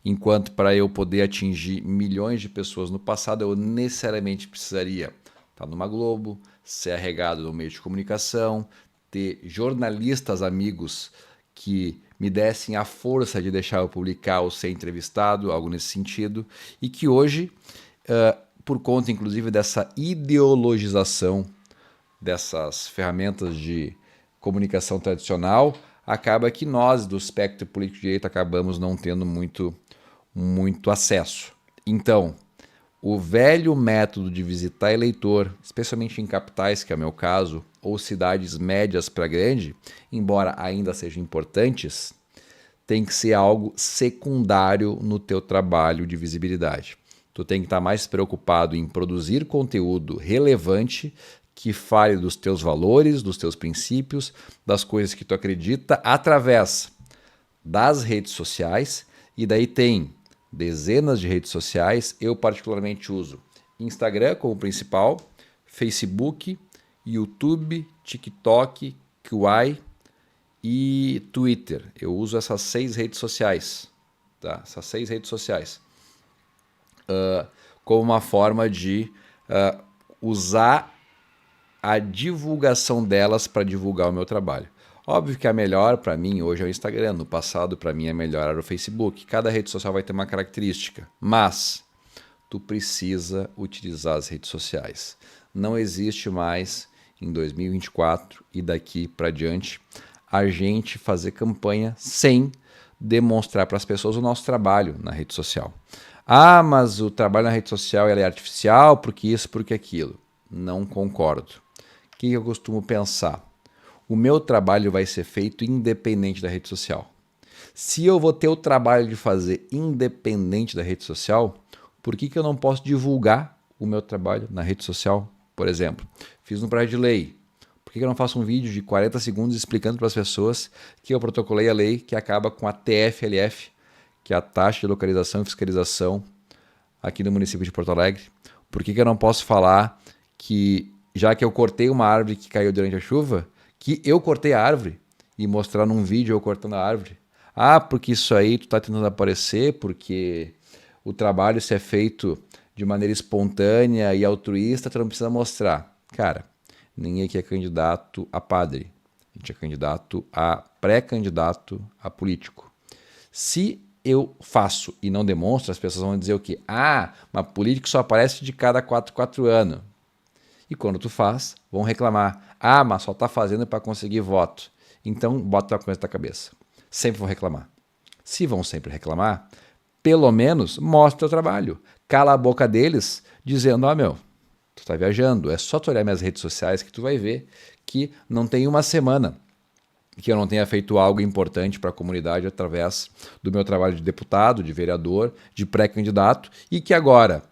Enquanto para eu poder atingir milhões de pessoas no passado, eu necessariamente precisaria estar numa Globo, ser arregado no meio de comunicação, ter jornalistas amigos que me dessem a força de deixar eu publicar ou ser entrevistado, algo nesse sentido, e que hoje, por conta inclusive dessa ideologização dessas ferramentas de comunicação tradicional, acaba que nós do espectro político de direita acabamos não tendo muito acesso. Então, o velho método de visitar eleitor, especialmente em capitais, que é o meu caso, ou cidades médias para grande, embora ainda sejam importantes, tem que ser algo secundário no teu trabalho de visibilidade. Tu tem que estar mais preocupado em produzir conteúdo relevante que fale dos teus valores, dos teus princípios, das coisas que tu acredita através das redes sociais, e daí tem dezenas de redes sociais. Eu particularmente uso Instagram como principal, Facebook, YouTube, TikTok, Quai e Twitter. Eu uso essas 6 redes sociais, tá? Essas 6 redes sociais como uma forma de usar a divulgação delas para divulgar o meu trabalho. Óbvio que a melhor para mim hoje é o Instagram, no passado para mim a melhor era o Facebook. Cada rede social vai ter uma característica, mas tu precisa utilizar as redes sociais. Não existe mais em 2024 e daqui para diante a gente fazer campanha sem demonstrar para as pessoas o nosso trabalho na rede social. Ah, mas o trabalho na rede social é artificial, porque isso, porque aquilo. Não concordo. O que eu costumo pensar? O meu trabalho vai ser feito independente da rede social. Se eu vou ter o trabalho de fazer independente da rede social, por que eu não posso divulgar o meu trabalho na rede social? Por exemplo, fiz um projeto de lei. Por que eu não faço um vídeo de 40 segundos explicando para as pessoas que eu protocolei a lei que acaba com a TFLF, que é a taxa de localização e fiscalização aqui no município de Porto Alegre? Por que eu não posso falar que, já que eu cortei uma árvore que caiu durante a chuva, que eu cortei a árvore e mostrar num vídeo eu cortando a árvore? Ah, porque isso aí tu tá tentando aparecer, porque o trabalho se é feito de maneira espontânea e altruísta, tu não precisa mostrar. Cara, ninguém aqui é candidato a padre. A gente é candidato a pré-candidato a político. Se eu faço e não demonstro, as pessoas vão dizer o quê? Ah, mas político só aparece de cada 4 anos. E quando tu faz, vão reclamar. Ah, mas só tá fazendo para conseguir voto. Então, bota uma coisa na cabeça. Sempre vão reclamar. Se vão sempre reclamar, pelo menos mostra o trabalho. Cala a boca deles, dizendo, tu tá viajando. É só tu olhar minhas redes sociais que tu vai ver que não tem uma semana que eu não tenha feito algo importante para a comunidade através do meu trabalho de deputado, de vereador, de pré-candidato, e que agora,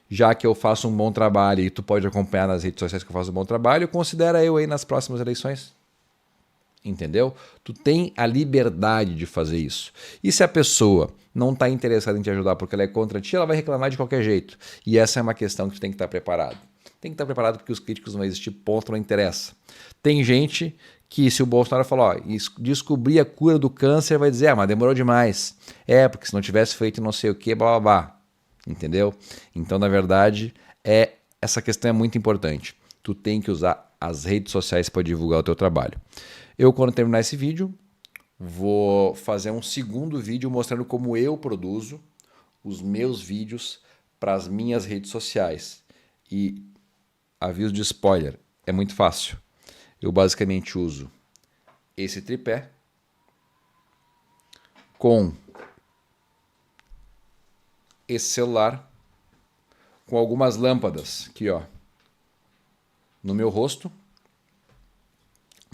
já que eu faço um bom trabalho e tu pode acompanhar nas redes sociais que eu faço um bom trabalho, considera eu aí nas próximas eleições. Entendeu? Tu tem a liberdade de fazer isso. E se a pessoa não está interessada em te ajudar porque ela é contra ti, ela vai reclamar de qualquer jeito. E essa é uma questão que tu tem que estar preparado. Tem que estar preparado porque os críticos vão existir, ponto, não interessa. Tem gente que, se o Bolsonaro falar, ó, descobrir a cura do câncer, vai dizer, mas demorou demais. Porque se não tivesse feito não sei o que, blá blá blá. Entendeu? Então, na verdade, essa questão é muito importante. Tu tem que usar as redes sociais para divulgar o teu trabalho. Eu, quando terminar esse vídeo, vou fazer um segundo vídeo mostrando como eu produzo os meus vídeos para as minhas redes sociais. E aviso de spoiler, é muito fácil. Eu basicamente uso esse tripé com esse celular, com algumas lâmpadas aqui, ó, no meu rosto,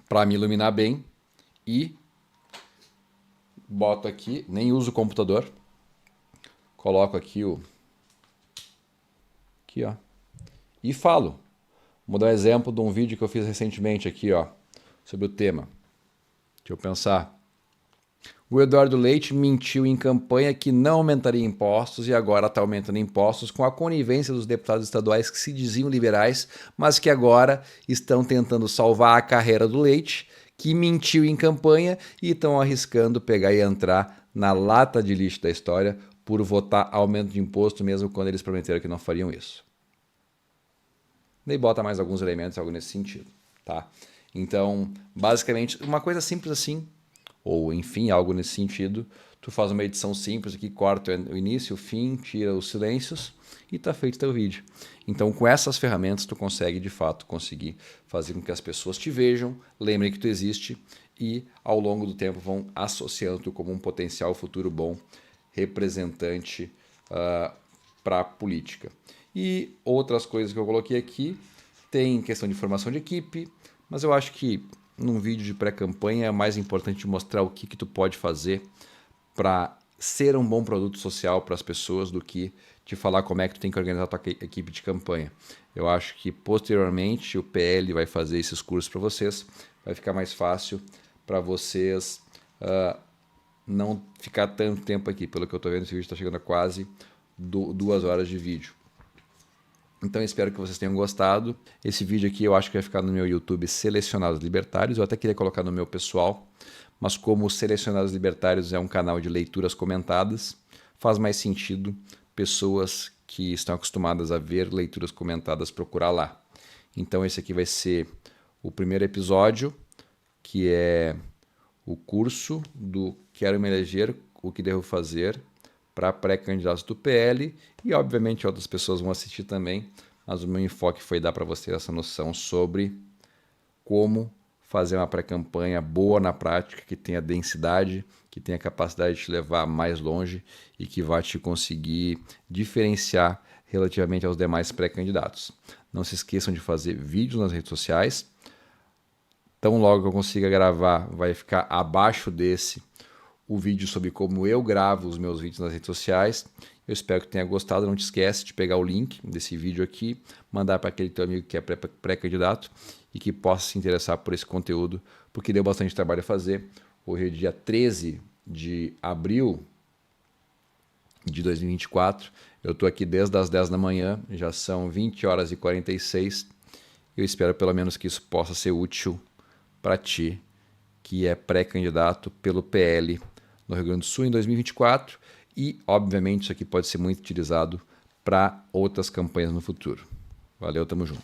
para me iluminar bem, e boto aqui, nem uso o computador, coloco aqui aqui, ó, e falo. Vou dar um exemplo de um vídeo que eu fiz recentemente aqui, ó, sobre o tema. Deixa eu pensar. O Eduardo Leite mentiu em campanha que não aumentaria impostos e agora está aumentando impostos com a conivência dos deputados estaduais que se diziam liberais, mas que agora estão tentando salvar a carreira do Leite, que mentiu em campanha e estão arriscando pegar e entrar na lata de lixo da história por votar aumento de imposto mesmo quando eles prometeram que não fariam isso. Daí bota mais alguns elementos, algo nesse sentido, tá? Então, basicamente, uma coisa simples assim, ou enfim, algo nesse sentido, tu faz uma edição simples aqui, corta o início, o fim, tira os silêncios e tá feito teu vídeo. Então, com essas ferramentas, tu consegue, de fato, conseguir fazer com que as pessoas te vejam, lembrem que tu existe e, ao longo do tempo, vão associando tu como um potencial futuro bom representante para a política. E outras coisas que eu coloquei aqui, tem questão de formação de equipe, mas eu acho que num vídeo de pré-campanha é mais importante mostrar o que tu pode fazer para ser um bom produto social para as pessoas do que te falar como é que tu tem que organizar a tua equipe de campanha. Eu acho que posteriormente o PL vai fazer esses cursos para vocês, vai ficar mais fácil para vocês não ficar tanto tempo aqui. Pelo que eu estou vendo, esse vídeo está chegando a quase 2 horas de vídeo. Então eu espero que vocês tenham gostado. Esse vídeo aqui eu acho que vai ficar no meu YouTube Selecionados Libertários. Eu até queria colocar no meu pessoal, mas como o Selecionados Libertários é um canal de leituras comentadas, faz mais sentido pessoas que estão acostumadas a ver leituras comentadas procurar lá. Então esse aqui vai ser o primeiro episódio, que é o curso do Quero Me Eleger, o que devo fazer para pré-candidatos do PL, e obviamente outras pessoas vão assistir também, mas o meu enfoque foi dar para vocês essa noção sobre como fazer uma pré-campanha boa na prática, que tenha densidade, que tenha capacidade de te levar mais longe e que vai te conseguir diferenciar relativamente aos demais pré-candidatos. Não se esqueçam de fazer vídeos nas redes sociais. Tão logo que eu consiga gravar, vai ficar abaixo desse o vídeo sobre como eu gravo os meus vídeos nas redes sociais. Eu espero que tenha gostado. Não te esquece de pegar o link desse vídeo aqui, mandar para aquele teu amigo que é pré-candidato e que possa se interessar por esse conteúdo, porque deu bastante trabalho a fazer. Hoje é dia 13 de abril de 2024. Eu estou aqui desde as 10 da manhã, já são 20 horas e 46. Eu espero pelo menos que isso possa ser útil para ti, que é pré-candidato pelo PL no Rio Grande do Sul em 2024 e, obviamente, isso aqui pode ser muito utilizado para outras campanhas no futuro. Valeu, tamo junto.